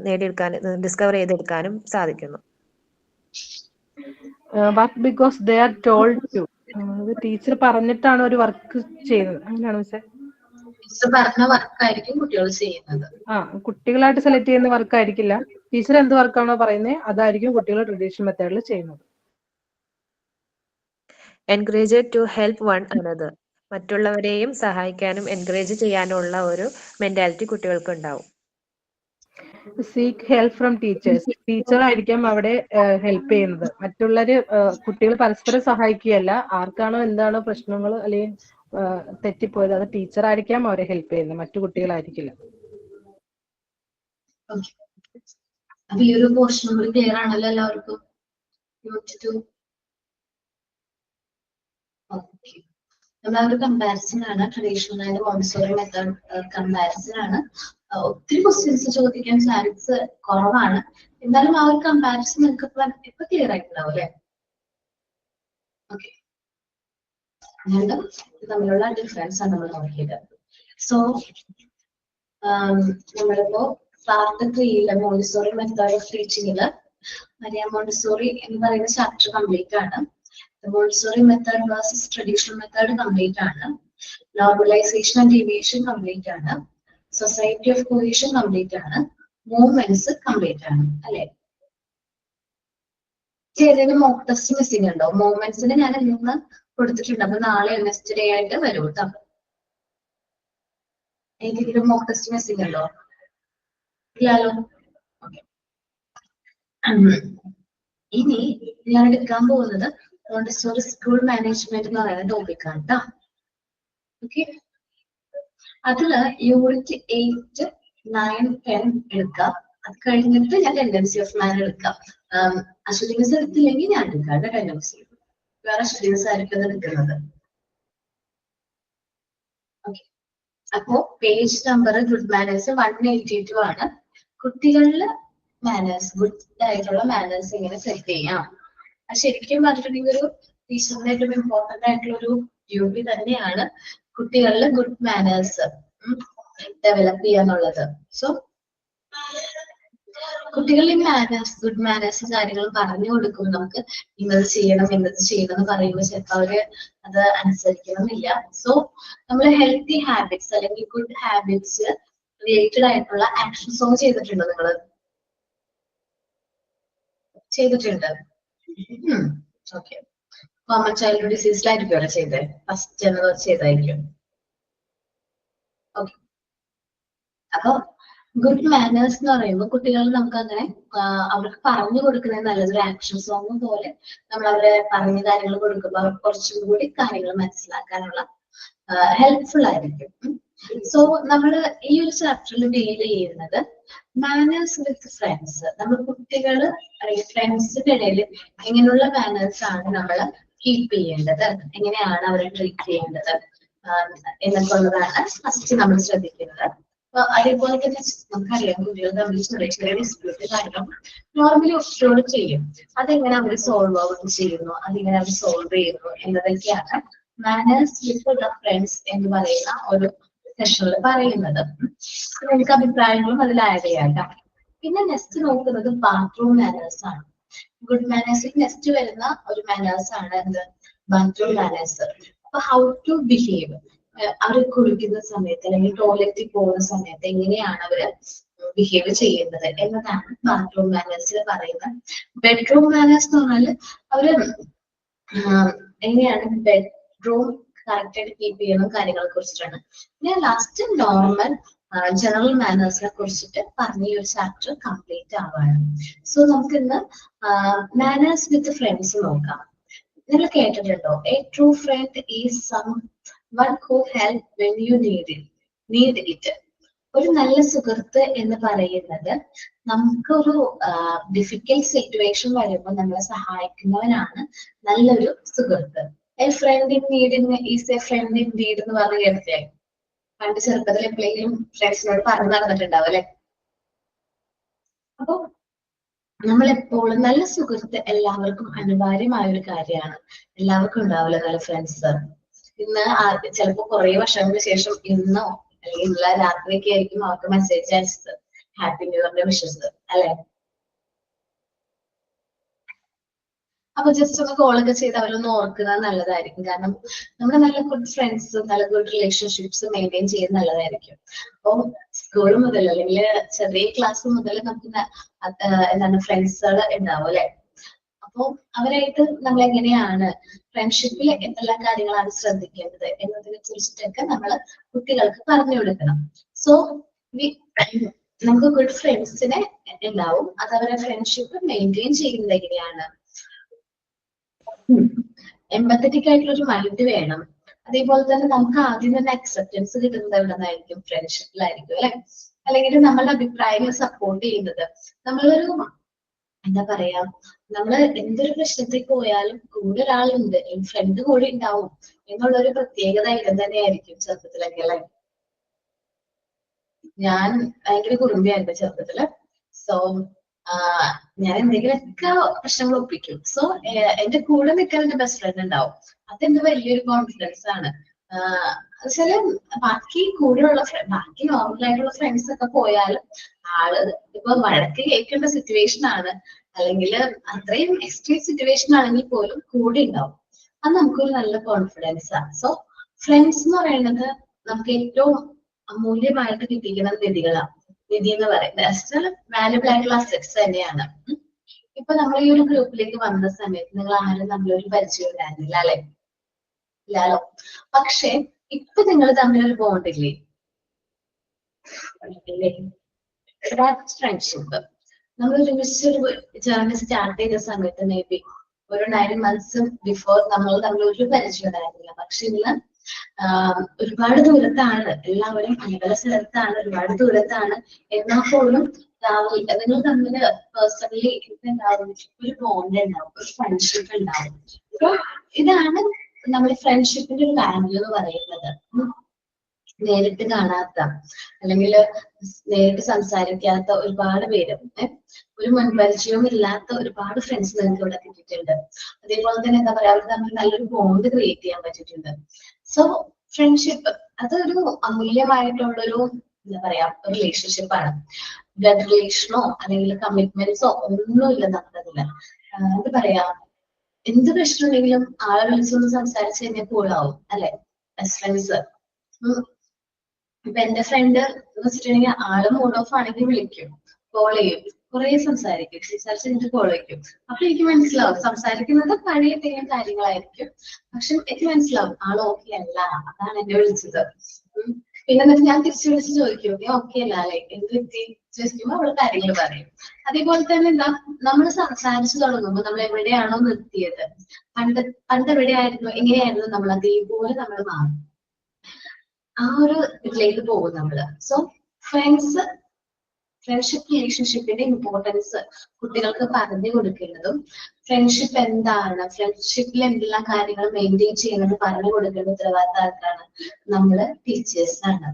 നേടിയെടുക്കാനും ഡിസ്കവർ ചെയ്തെടുക്കാനും സാധിക്കുന്നു. Work because they are told to. Teacher പറഞ്ഞിട്ടാണ് ഒരു വർക്ക് ചെയ്യുന്നത്, അങ്ങനെയാണ് മിസ്സേ. പറഞ്ഞ വർക്കായിരിക്കും കുട്ടികൾ ചെയ്യുന്നത്. കുട്ടികളായിട്ട് സെലക്ട് ചെയ്യുന്ന വർക്ക് ആയിരിക്കില്ല. ടീച്ചർ എന്ത് വർക്കാണോ പറയുന്നത് അതായിരിക്കും കുട്ടികൾ ട്രഡീഷണൽ മെത്തേഡിൽ ചെയ്യുന്നത്. Encourage to help one another. മറ്റുള്ളവരെയും സഹായിക്കാനും എൻകറേജ് ചെയ്യാനുള്ള ഒരു മെന്റാലിറ്റി കുട്ടികൾക്ക് ഉണ്ടാവും. Seek help from teachers. Teacher ആയിരിക്കാം അവിടെ ഹെൽപ്പ് ചെയ്യുന്നത്. മറ്റുള്ളവര് കുട്ടികൾ പരസ്പരം സഹായിക്കുകയല്ല, ആർക്കാണോ എന്താണോ പ്രശ്നങ്ങൾ അല്ലെങ്കിൽ തെറ്റിപ്പോയത് അത് ടീച്ചർ ആയിരിക്കാം അവരെ ഹെൽപ്പ് ചെയ്യുന്നത്, മറ്റു കുട്ടികളായിരിക്കില്ല. അപ്പൊ ഈ ഒരു പോർഷൻ കൂടി ക്ലിയർ ആണല്ലോ എല്ലാവർക്കും? നമ്മൾ ആ ഒരു കമ്പാരിസൺ ആണ്, traditional and Montessori method comparison ആണ്. ഒത്തിരി ക്വസ്റ്റ്യൻസ് ചോദിക്കാൻ ചാൻസ് കുറവാണ്. എന്നാലും ആ ഒരു കമ്പാരിസൺ നിങ്ങൾക്ക് ഇപ്പൊ ക്ലിയർ ആയിട്ടുണ്ടാവും അല്ലെ? ഓക്കെ, രണ്ടും തമ്മിലുള്ള ഡിഫറൻസ് ആണ് നമ്മൾ നോക്കിയത്. സോ നമ്മളിപ്പോ പാർട്ട് 3 മോണ്ടിസോറി മെത്തേഡ് ഓഫ് ടീച്ചിങ്ങില് മരിയ മോണ്ടിസോറി എന്ന് പറയുന്ന ചാപ്റ്റർ കംപ്ലീറ്റ് ആണ്. Montessori method versus traditional method complete ആണ്. നോർമലൈസേഷൻ ആൻഡ് ഡീവിയേഷൻ കംപ്ലീറ്റ് ആണ്. സൊസൈറ്റി ഓഫ് കോഹീഷൻ കംപ്ലീറ്റ് ആണ്. മൂവ്മെന്റ്സ് കംപ്ലീറ്റ് ആണ് അല്ലെ? ഏതെങ്കിലും മോക്ക് ടെസ്റ്റ് മിസ്സിംഗ് ഉണ്ടോ? മൂവ്മെന്റ്സിന് ഞാൻ ഇന്ന് കൊടുത്തിട്ടുണ്ട്, അപ്പൊ നാളെ നെക്സ്റ്റ് ഡേ ആയിട്ട് വരും കേട്ടോ. ഏതെങ്കിലും മോക്ക് ടെസ്റ്റ് മിസ്സിംഗ് ഉണ്ടോ? ഇല്ലല്ലോ. ഓക്കെ, ഇനി ഞാൻ എടുക്കാൻ പോകുന്നത് മോണ്ടിസോറി സ്കൂൾ മാനേജ്മെന്റ് എന്ന് പറയുന്ന ടോപ്പിക്കാണ് കേട്ടോ. ഓക്കെ, അതില് യൂണിറ്റ് 8, 9, 10 എടുക്കാം. അത് കഴിഞ്ഞിട്ട് ഞാൻ ടെൻഡൻസി ഓഫ് മാൻ എടുക്കാം. അശ്വതി മിസ് എടുത്തില്ലെങ്കിൽ ഞാൻ എടുക്കാം ടെൻഡൻസി. വേറെ അശ്വതി മിസ് ആയിരിക്കും എടുക്കുന്നത്. ഓക്കെ, അപ്പോ പേജ് നമ്പർ ഗുഡ് മാനേഴ്സ് 182 ആണ്. കുട്ടികളില് മാനേഴ്സ്, ഗുഡ് ആയിട്ടുള്ള മാനേഴ്സ് ഇങ്ങനെ സെറ്റ് ചെയ്യാം. അത് ശരിക്കും പറഞ്ഞിട്ടുണ്ടെങ്കിൽ ഒരു ടീച്ചറിന്റെ ഏറ്റവും ഇമ്പോർട്ടന്റ് ആയിട്ടുള്ള ഒരു ഡ്യൂട്ടി തന്നെയാണ് കുട്ടികളിൽ ഗുഡ് മാനേഴ്സ് ഡെവലപ്പ് ചെയ്യാന്നുള്ളത്. സോ കുട്ടികളിൽ മാനേഴ്സ്, ഗുഡ് മാനേഴ്സ് കാര്യങ്ങൾ പറഞ്ഞു കൊടുക്കും. നമുക്ക് ഇന്നത് ചെയ്യണം എന്ന് പറയുമ്പോൾ ചിലപ്പോൾ അവര് അത് അനുസരിക്കണമെന്നില്ല. സോ നമ്മൾ ഹെൽത്തി ഹാബിറ്റ്സ് അല്ലെങ്കിൽ ഗുഡ് ഹാബിറ്റ്സ് റിലേറ്റഡ് ആയിട്ടുള്ള ആക്ഷൻ സോങ് ചെയ്തിട്ടുണ്ടോ നിങ്ങൾ? ചെയ്തിട്ടുണ്ട്. ഓക്കെ, കോമൺ ചൈൽഡ് ഡിസീസിലായിരിക്കും അല്ലെ ചെയ്തത്? ഫസ്റ്റ് എന്നത് ചെയ്തായിരിക്കും. ഓക്കെ, അപ്പൊ ഗുഡ് മാനേഴ്സ് എന്ന് പറയുമ്പോൾ കുട്ടികൾ നമുക്ക് അങ്ങനെ അവർക്ക് പറഞ്ഞു കൊടുക്കുന്നത് നല്ലതൊരു ആക്ഷൻ സോങ് പോലെ നമ്മൾ അവരെ പറഞ്ഞ കാര്യങ്ങൾ കൊടുക്കുമ്പോൾ അവർക്ക് കുറച്ചും കൂടി കാര്യങ്ങൾ മനസ്സിലാക്കാനുള്ള ഹെൽപ്ഫുൾ ആയിരിക്കും. സോ നമ്മൾ ഈ ഒരു ചാപ്റ്ററിൽ ഡീൽ ചെയ്യുന്നത് മാനേഴ്സ് വിത്ത് ഫ്രണ്ട്സ്. നമ്മൾ കുട്ടികള് അല്ലെങ്കിൽ ഫ്രണ്ട്സിന്റെ ഇടയിൽ എങ്ങനെയുള്ള മാനേഴ്സ് ആണ് നമ്മൾ കീപ്പ് ചെയ്യേണ്ടത്, എങ്ങനെയാണ് അവരെ ട്രീറ്റ് ചെയ്യേണ്ടത് എന്നൊക്കെ ഉള്ളതാണ് ഫസ്റ്റ് നമ്മൾ ശ്രദ്ധിക്കുന്നത്. അതേപോലെ തന്നെ നമുക്കറിയാം കുട്ടികൾ തമ്മിൽ ചെറിയ ചെറിയ ഡിസ്പ്യൂട്ട് കാര്യങ്ങൾ നോർമലി ഒറ്റോട് ചെയ്യും. അതെങ്ങനെ അവർ സോൾവ് ഔട്ട് ചെയ്യുന്നു, അതെങ്ങനെ അവർ സോൾവ് ചെയ്യുന്നു എന്നതൊക്കെയാണ് മാനേഴ്സ് വിത്ത് ദ ഫ്രണ്ട്സ് എന്ന് പറയുന്ന ഒരു സെഷനിൽ പറയുന്നത്. നിങ്ങൾക്ക് അഭിപ്രായങ്ങളും അതിൽ ആഡ് ചെയ്യാം. പിന്നെ നെക്സ്റ്റ് നോക്കുന്നത് ബാത്റൂം മാനേഴ്സ് ആണ്. ഗുഡ് മാനേഴ്സിൽ നെക്സ്റ്റ് വരുന്ന ഒരു മാനേഴ്സ് ആണ് എന്ത്? Bathroom manners. അപ്പൊ ഹൗ ടു ബിഹേവ്, അവർ കുളിക്കുന്ന സമയത്ത് അല്ലെങ്കിൽ ടോയ്ലറ്റിൽ പോകുന്ന സമയത്ത് എങ്ങനെയാണ് അവര് ബിഹേവ് ചെയ്യുന്നത് എന്നതാണ് ബാത്റൂം മാനേഴ്സിൽ പറയുന്നത്. ബെഡ്റൂം മാനേഴ്സ് എന്ന് പറഞ്ഞാൽ അവര് എങ്ങനെയാണ് ബെഡ്റൂം കറക്റ്റ് ആയിട്ട് കീപ്പ് ചെയ്യുന്ന കാര്യങ്ങളെ കുറിച്ചിട്ടാണ്. പിന്നെ ലാസ്റ്റ് നോർമൽ ജനറൽ മാനേഴ്സിനെ കുറിച്ചിട്ട് പറഞ്ഞ ഈ ഒരു ചാപ്റ്റർ കംപ്ലീറ്റ് ആവാണ്. സോ നമുക്ക് ഇന്ന് മാനേഴ്സ് വിത്ത് ഫ്രണ്ട്സ് നോക്കാം. നിങ്ങൾ കേട്ടിട്ടുണ്ടോ? A true friend is someone who help when you need it. ഒരു നല്ല സുഹൃത്ത് എന്ന് പറയുന്നത് നമുക്കൊരു ഡിഫിക്കൽട്ട് സിറ്റുവേഷൻ വരുമ്പോൾ നമ്മളെ സഹായിക്കുന്നവനാണ് നല്ലൊരു സുഹൃത്ത്. A friend in need is a friend in need എന്ന് പറഞ്ഞ് കേട്ടില്ലേ? പണ്ട് ചെറുപ്പത്തിൽ എപ്പോഴെങ്കിലും ഫ്രണ്ട്സിനോട് പറഞ്ഞു നടന്നിട്ടുണ്ടാവും അല്ലെ? അപ്പൊ നമ്മളെപ്പോഴും നല്ല സുഹൃത്ത് എല്ലാവർക്കും അനിവാര്യമായ ഒരു കാര്യമാണ്. എല്ലാവർക്കും ഉണ്ടാവില്ല നല്ല ഫ്രണ്ട്സ്. ഇന്ന് ചിലപ്പോ കുറെ വർഷങ്ങൾക്ക് ശേഷം ഇന്നോ അല്ലെങ്കിൽ ഇന്നലെ രാത്രിയൊക്കെ ആയിരിക്കും അവർക്ക് മെസ്സേജ് അയച്ചത്, ഹാപ്പി ന്യൂ ഇയറിന്റെ വിഷസ് അല്ലെ? അപ്പൊ ജസ്റ്റ് ഒന്ന് കോളൊക്കെ ചെയ്ത് അവരൊന്ന് ഓർക്കുന്നത് നല്ലതായിരിക്കും. കാരണം നമ്മുടെ നല്ല ഗുഡ് ഫ്രണ്ട്സ്, നല്ല ഗുഡ് റിലേഷൻഷിപ്സ് മെയിൻറ്റെയിൻ ചെയ്യുന്നത് നല്ലതായിരിക്കും. അപ്പൊ സ്കൂൾ മുതൽ അല്ലെങ്കിൽ ചെറിയ ക്ലാസ് മുതൽ നമുക്ക് എന്താണ് ഫ്രണ്ട്സുകൾ ഉണ്ടാവും അല്ലെ? അപ്പൊ അവരായിട്ട് നമ്മൾ എങ്ങനെയാണ് ഫ്രണ്ട്ഷിപ്പിൽ എന്തെല്ലാം കാര്യങ്ങളാണ് ശ്രദ്ധിക്കേണ്ടത് എന്നതിനെ കുറിച്ചിട്ടൊക്കെ നമ്മൾ കുട്ടികൾക്ക് പറഞ്ഞു കൊടുക്കണം. സോ നമുക്ക് ഗുഡ് ഫ്രണ്ട്സിനെ ഉണ്ടാവും. അത് അവരുടെ ഫ്രണ്ട്ഷിപ്പ് മെയിൻറ്റെയിൻ ചെയ്യുന്നത് എങ്ങനെയാണ്? എമ്പത്തറ്റിക് ആയിട്ടുള്ള ഒരു മൈൻഡ് വേണം. അതേപോലെ തന്നെ നമുക്ക് ആദ്യം തന്നെ അക്സെപ്റ്റൻസ് കിട്ടുന്നത് എവിടെ നിന്നായിരിക്കും? ഫ്രണ്ട്ഷിപ്പിലായിരിക്കും അല്ലെ? അല്ലെങ്കിൽ നമ്മളുടെ അഭിപ്രായങ്ങൾ സപ്പോർട്ട് ചെയ്യുന്നത് നമ്മളൊരു എന്താ പറയാ നമ്മള് എന്തൊരു പ്രശ്നത്തിൽ പോയാലും കൂടെ ഒരാളുണ്ട്, ഫ്രണ്ട് കൂടെ ഉണ്ടാവും എന്നുള്ള ഒരു പ്രത്യേകത ഇത് തന്നെയായിരിക്കും ചെറുപ്പത്തിലൊക്കെ അല്ലെ. ഞാൻ ഭയങ്കര കുറുമ്പിയായിരുന്നു ചെറുപ്പത്തില്. സോ ഞാൻ എന്തെങ്കിലുമൊക്കെ പ്രശ്നങ്ങൾ ഒപ്പിക്കും. സോ എന്റെ കൂടെ നിൽക്കാൻ എന്റെ ബെസ്റ്റ് ഫ്രണ്ട് ഉണ്ടാവും. അതെന്റെ വലിയൊരു കോൺഫിഡൻസ് ആണ്. വെച്ചാല് ബാക്കി കൂടെയുള്ള ബാക്കി നോർമൽ ആയിട്ടുള്ള ഫ്രണ്ട്സ് ഒക്കെ പോയാലും ആള് ഇപ്പൊ വഴക്ക് കേൾക്കേണ്ട സിറ്റുവേഷൻ ആണ്, അല്ലെങ്കിൽ അത്രയും എക്സ്ട്രീം സിറ്റുവേഷൻ ആണെങ്കിൽ പോലും കൂടെ ഉണ്ടാവും. അത് നമുക്കൊരു നല്ല കോൺഫിഡൻസ് ആണ്. സോ ഫ്രണ്ട്സ് എന്ന് പറയുന്നത് നമുക്ക് ഏറ്റവും അമൂല്യമായിട്ട് കിട്ടിയിരിക്കുന്ന നിധികളാണ്. നിധി എന്ന് പറയുന്നത് വാല്യുബിൾ ആയിട്ടുള്ള അസറ്റ്സ് തന്നെയാണ്. ഇപ്പൊ നമ്മൾ ഈ ഒരു ഗ്രൂപ്പിലേക്ക് വന്ന സമയത്ത് നിങ്ങൾ ആരും നമ്മളൊരു പരിചയം ഉണ്ടായിരുന്നില്ല അല്ലെ, ഇല്ലാലോ. പക്ഷെ ഇപ്പൊ നിങ്ങൾ തമ്മിലൊരു ബോണ്ട് ഇല്ലേ, ഫ്രണ്ട്ഷിപ്പ്. നമ്മൾ ഒരുമിച്ചൊരു ജേർണി സ്റ്റാർട്ട് ചെയ്ത സമയത്ത് മേ ബി ഒരു 9 months ബിഫോർ നമ്മൾ തമ്മിൽ ഒരു പരിചയം ഉണ്ടായിരുന്നില്ല. പക്ഷെ ഇന്ന് ഒരുപാട് ദൂരത്താണ്, എല്ലാവരും പല സ്ഥലത്താണ്, ഒരുപാട് ദൂരത്താണ്. എന്നാൽ പോലും നിങ്ങൾ തമ്മിൽ പേഴ്സണലി ഉണ്ടാവും, ഒരു ബോണ്ട് ഉണ്ടാവും, ഒരു ഫ്രണ്ട്ഷിപ്പ് ഉണ്ടാവും. അപ്പൊ ഇതാണ് നമ്മുടെ ഫ്രണ്ട്ഷിപ്പിന്റെ ഒരു വാല്യൂ എന്ന് പറയുന്നത്. നേരിട്ട് കാണാത്ത അല്ലെങ്കിൽ നേരിട്ട് സംസാരിക്കാത്ത ഒരുപാട് പേര്, ഒരു മുൻപരിചയവും ഇല്ലാത്ത ഒരുപാട് ഫ്രണ്ട്സ് നിങ്ങൾക്ക് ഇവിടെ കിട്ടിയിട്ടുണ്ട്. അതേപോലെ തന്നെ എന്താ പറയാ, അവർ തമ്മിൽ നല്ലൊരു ബോണ്ട് ക്രിയേറ്റ് ചെയ്യാൻ പറ്റിയിട്ടുണ്ട്. സോ ഫ്രണ്ട്ഷിപ്പ് അതൊരു അമൂല്യമായിട്ടുള്ളൊരു എന്താ പറയാ റിലേഷൻഷിപ്പാണ്. ബ്ലഡ് റിലേഷനോ അല്ലെങ്കിൽ കമ്മിറ്റ്മെന്റ്സോ ഒന്നുമില്ല നമുക്കതില്. എന്താ പറയാ, എന്ത് പ്രശ്നം ഉണ്ടെങ്കിലും ആളെ വിളിച്ചൊന്ന് സംസാരിച്ച് കഴിഞ്ഞാൽ കൂടാവും അല്ലെ, ബെസ്റ്റ് ഫ്രണ്ട്സ്. ഇപ്പൊ എന്റെ ഫ്രണ്ട് എന്ന് വെച്ചിട്ടുണ്ടെങ്കിൽ ആള് മൂഡ് ഓഫ് ആണെങ്കിൽ വിളിക്കും, കോൾ ചെയ്യും, കുറെ സംസാരിച്ച് എനിക്ക് കോൾ വയ്ക്കും. അപ്പൊ എനിക്ക് മനസ്സിലാവും സംസാരിക്കുന്നത് പഴയ എന്തെങ്കിലും കാര്യങ്ങളായിരിക്കും, പക്ഷെ എനിക്ക് മനസ്സിലാവും ആള് ഓക്കെ അല്ല, അതാണ് എന്നെ വിളിച്ചത്. പിന്നെ എന്നിട്ട് ഞാൻ തിരിച്ചു വിളിച്ച് ചോദിക്കും ഓക്കെ അല്ല അല്ലെ, എന്ത് പറ്റി ചോദിക്കുമ്പോ അവള് കാര്യങ്ങൾ പറയും. അതേപോലെ തന്നെ എന്താ, നമ്മൾ സംസാരിച്ചു തുടങ്ങുമ്പോൾ നമ്മൾ എവിടെയാണോ നിർത്തിയത്, പണ്ട് എവിടെയായിരുന്നു എങ്ങനെയായിരുന്നു നമ്മൾ അതേപോലെ നമ്മൾ മാറും, ആ ഒരു ഇതിലേക്ക് പോകും നമ്മള്. സോ ഫ്രണ്ട്ഷിപ്പ് റിലേഷൻഷിപ്പിന്റെ ഇമ്പോർട്ടൻസ് കുട്ടികൾക്ക് പറഞ്ഞു കൊടുക്കേണ്ടതും, ഫ്രണ്ട്ഷിപ്പ് എന്താണ്, ഫ്രണ്ട്ഷിപ്പിൽ എന്തെല്ലാം കാര്യങ്ങൾ മെയിൻറ്റെയിൻ ചെയ്യുന്നത് പറഞ്ഞു കൊടുക്കേണ്ട ഉത്തരവാദിത്തം ആർക്കാണ്, നമ്മള് ടീച്ചേഴ്സ് ആണ്.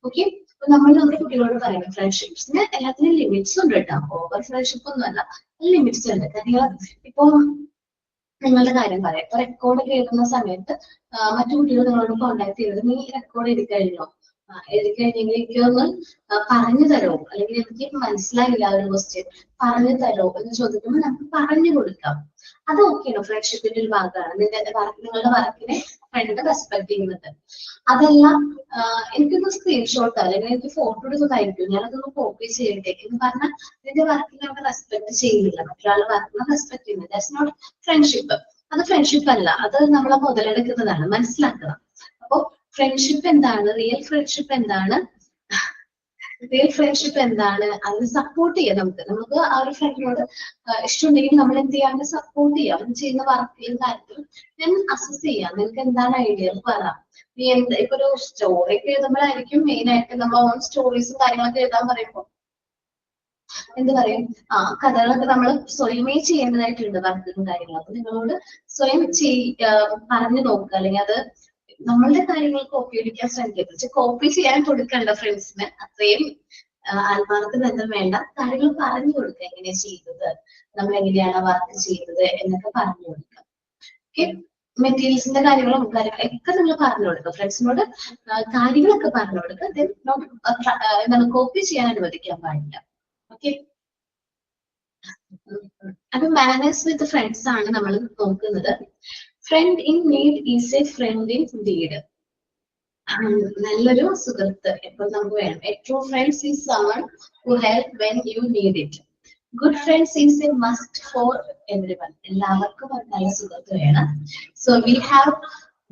ഓക്കെ, അപ്പൊ നമ്മൾ നമ്മുടെ കുട്ടികളോട് പറയുന്നത് ഫ്രണ്ട്ഷിപ്സിന് എല്ലാത്തിനും ലിമിറ്റ്സ് ഉണ്ട് കേട്ടോ. ഓവർ ഫ്രണ്ട്ഷിപ്പ് ഒന്നും അല്ല, ലിമിറ്റ്സ് ഉണ്ട്. കാര്യങ്ങൾ ഇപ്പൊ നിങ്ങളുടെ കാര്യം പറയാം, ഇപ്പൊ റെക്കോർഡ് കേൾക്കുന്ന സമയത്ത് മറ്റു കുട്ടികൾ നിങ്ങളോട് കോണ്ടാക്ട് ചെയ്തത് നീ റെക്കോർഡ് എഴുതി കഴിഞ്ഞോ, എഴുതി കഴിഞ്ഞെങ്കിൽ എനിക്കൊന്ന് പറഞ്ഞു തരോ, അല്ലെങ്കിൽ എനിക്ക് മനസ്സിലായില്ല ഒരു ക്വസ്റ്റ്യൻ പറഞ്ഞു തരോ എന്ന് ചോദിക്കുമ്പോൾ നമുക്ക് പറഞ്ഞു കൊടുക്കാം. അത് ഓക്കെയാണോ, ഫ്രണ്ട്ഷിപ്പിന്റെ ഒരു ഭാഗമാണ്. നിങ്ങളുടെ വർക്കിനെ ഫ്രണ്ട് റെസ്പെക്ട് ചെയ്യുന്നത്. അതെല്ലാം എനിക്കൊന്ന് സ്ക്രീൻഷോട്ട് അല്ലെങ്കിൽ എനിക്ക് ഫോട്ടോ എടുത്തതായിരിക്കും, ഞാനതൊന്ന് കോപ്പി ചെയ്യട്ടെ എന്ന് പറഞ്ഞാൽ നിന്റെ വർക്കിനെ അവിടെ റെസ്പെക്ട് ചെയ്യുന്നില്ല, മറ്റൊരാളുടെ വർക്കിനെ റെസ്പെക്ട് ചെയ്യുന്നില്ല. That's not friendship. അത് ഫ്രണ്ട്ഷിപ്പ് അല്ല, അത് നമ്മളെ മുതലെടുക്കുന്നതാണ്, മനസ്സിലാക്കണം. അപ്പോ ഫ്രണ്ട്ഷിപ്പ് എന്താണ്, റിയൽ ഫ്രണ്ട്ഷിപ്പ് എന്താണ്, റിയൽ ഫ്രണ്ട്ഷിപ്പ് എന്താണ്, അതിന് സപ്പോർട്ട് ചെയ്യാം. നമുക്ക് ആ ഒരു ഫ്രണ്ടിനോട് ഇഷ്ടമുണ്ടെങ്കിൽ നമ്മൾ എന്ത് ചെയ്യാൻ സപ്പോർട്ട് ചെയ്യാം, അവൻ ചെയ്യുന്ന വർക്കിലും കാര്യത്തിലും ഞാൻ അസസ് ചെയ്യാം. നിനക്ക് എന്താണ് ഐഡിയ പറ. നീ ഇപ്പൊ ഒരു സ്റ്റോറി ഒക്കെ എഴുതുമ്പോഴായിരിക്കും മെയിൻ ആയിട്ട് നമ്മൾ ഓൺ സ്റ്റോറീസും കാര്യങ്ങളൊക്കെ എഴുതാൻ പറയുമ്പോൾ എന്ത് പറയും, കഥകളൊക്കെ നമ്മൾ സ്വയമേ ചെയ്യേണ്ടതായിട്ടുണ്ട് വർക്കും കാര്യങ്ങളും. അപ്പൊ നിങ്ങളോട് സ്വയം പറഞ്ഞു നോക്കുക, അല്ലെങ്കിൽ അത് നമ്മളുടെ കാര്യങ്ങൾ കോപ്പി അടിക്കാൻ ശ്രമിക്കുക. പക്ഷെ കോപ്പി ചെയ്യാൻ കൊടുക്കണ്ട ഫ്രണ്ട്സിന്, അത്രയും ആത്മാർത്ഥ ബന്ധം വേണ്ട. കാര്യങ്ങൾ പറഞ്ഞു കൊടുക്കുക, എങ്ങനെയാ ചെയ്തത്, നമ്മൾ എങ്ങനെയാണ് വർക്ക് ചെയ്തത് എന്നൊക്കെ പറഞ്ഞു കൊടുക്കുക. ഓക്കെ, മെറ്റീരിയൽസിന്റെ കാര്യങ്ങളും കാര്യങ്ങളൊക്കെ നിങ്ങൾ പറഞ്ഞു കൊടുക്കുക. ഫ്രണ്ട്സിനോട് കാര്യങ്ങളൊക്കെ പറഞ്ഞു കൊടുക്കുക. എന്താണ് കോപ്പി ചെയ്യാൻ അനുവദിക്കാൻ പാടില്ല. ഓക്കെ, അപ്പൊ മാനേഴ്സ് വിത്ത് ഫ്രണ്ട്സ് ആണ് നമ്മൾ നോക്കുന്നത്. Friend in need is a friend in deed. നല്ലൊരു സുഹൃത്ത് എപ്പോൾ നമുക്ക് വേണം. A true friends is someone who help when you need it. Good friends is A must for everyone. എല്ലാവർക്കും ഒരു നല്ല സുഹൃത്ത് വേണം. So we have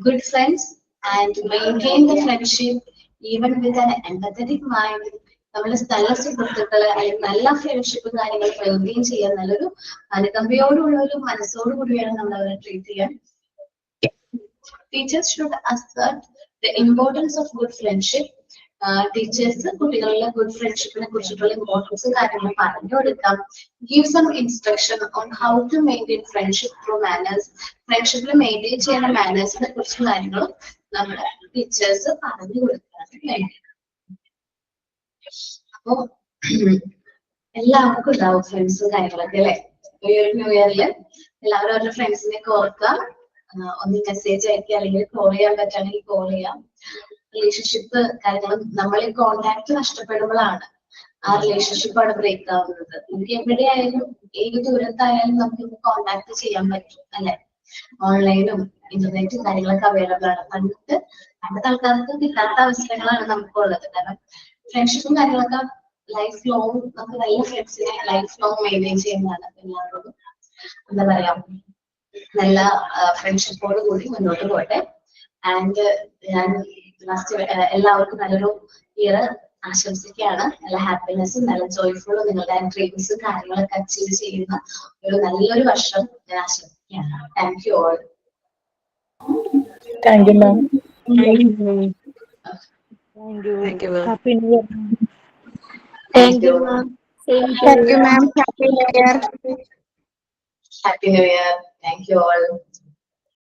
good friends and maintain the friendship even with an empathetic mind. നമ്മുടെ നല്ല സുഹൃത്തുക്കള് അല്ലെങ്കിൽ നല്ല ഫ്രണ്ട്ഷിപ്പും കാര്യങ്ങളും മെയിൻറ്റെയിൻ ചെയ്യാൻ നല്ലൊരു അനുകമ്പയോടുള്ള ഒരു മനസ്സോടുകൂടി വേണം നമ്മൾ അവരെ ട്രീറ്റ് ചെയ്യാൻ. Teachers should assert the importance of good friendship teachers കുട്ടികളിലെ ഗുഡ് ഫ്രണ്ട്ഷിപ്പിനെ കുറിച്ചിട്ടുള്ള ഇമ്പോർട്ടൻസും കാര്യങ്ങളും പറഞ്ഞു കൊടുക്കാം. Give some instruction on how to maintain friendship through manners. ഫ്രണ്ട്ഷിപ്പിൽ മെയിൻറ്റെയിൻ ചെയ്യുന്ന മാനേഴ്സിനെ കുറിച്ചും കാര്യങ്ങളും നമ്മുടെ ടീച്ചേഴ്സ് പറഞ്ഞു കൊടുക്കാറ് വേണ്ടി. അപ്പോ എല്ലാവർക്കും ഉണ്ടാവും ഫ്രണ്ട്സും കാര്യങ്ങളൊക്കെ അല്ലെ. ഈ ഒരു ന്യൂ ഇയറിൽ എല്ലാവരും അവരുടെ ഫ്രണ്ട്സിനെയൊക്കെ ഓർക്കുക. ഒന്ന് മെസ്സേജ് അയക്കുക, അല്ലെങ്കിൽ കോൾ ചെയ്യാൻ പറ്റുകയാണെങ്കിൽ കോൾ ചെയ്യാം. റിലേഷൻഷിപ്പ് കാര്യങ്ങളും നമ്മൾ ഈ കോണ്ടാക്ട് നഷ്ടപ്പെടുമ്പോഴാണ് ആ റിലേഷൻഷിപ്പ് അവിടെ ബ്രേക്ക് ആവുന്നത്. നമുക്ക് എവിടെയായാലും ഏത് ദൂരത്തായാലും നമുക്ക് കോണ്ടാക്ട് ചെയ്യാൻ പറ്റും അല്ലെ. ഓൺലൈനും ഇന്റർനെറ്റും കാര്യങ്ങളൊക്കെ അവൈലബിൾ ആണ്. പണ്ടത്തെ ആൾക്കാർക്ക് കിട്ടാത്ത അവസരങ്ങളാണ് നമുക്കുള്ളത്. കാരണം ഫ്രണ്ട്ഷിപ്പും കാര്യങ്ങളൊക്കെ ലൈഫ് ലോങ് നമുക്ക് നല്ല ഫ്രണ്ട്സിനെ ലൈഫ് ലോങ് മെയിൻറ്റെയിൻ ചെയ്യുന്നതാണ്. എല്ലാവരോടും എന്താ പറയാ, നല്ല ഫ്രണ്ട്ഷിപ്പോട് കൂടി മുന്നോട്ട് പോട്ടെ. ആൻഡ് ഞാൻ ലാസ്റ്റ് എല്ലാവർക്കും നല്ലൊരു ഇയർ ആശംസിക്കുകയാണ്. നല്ല ഹാപ്പിനെസ്സും നല്ല ജോയ്ഫുള്ളും നിങ്ങളുടെ ഡ്രീംസും കാര്യങ്ങളൊക്കെ അച്ചീവ് ചെയ്യുന്ന ഒരു നല്ലൊരു വർഷം ഞാൻ ആശംസിക്കുകയാണ്. Thank you all. Thank you, ma'am. Thank you. Thank you, ma'am. Happy New Year. Thank you, ma'am. Same to Thank you. you, ma'am. Happy New Year. Happy New Year. Thank you all.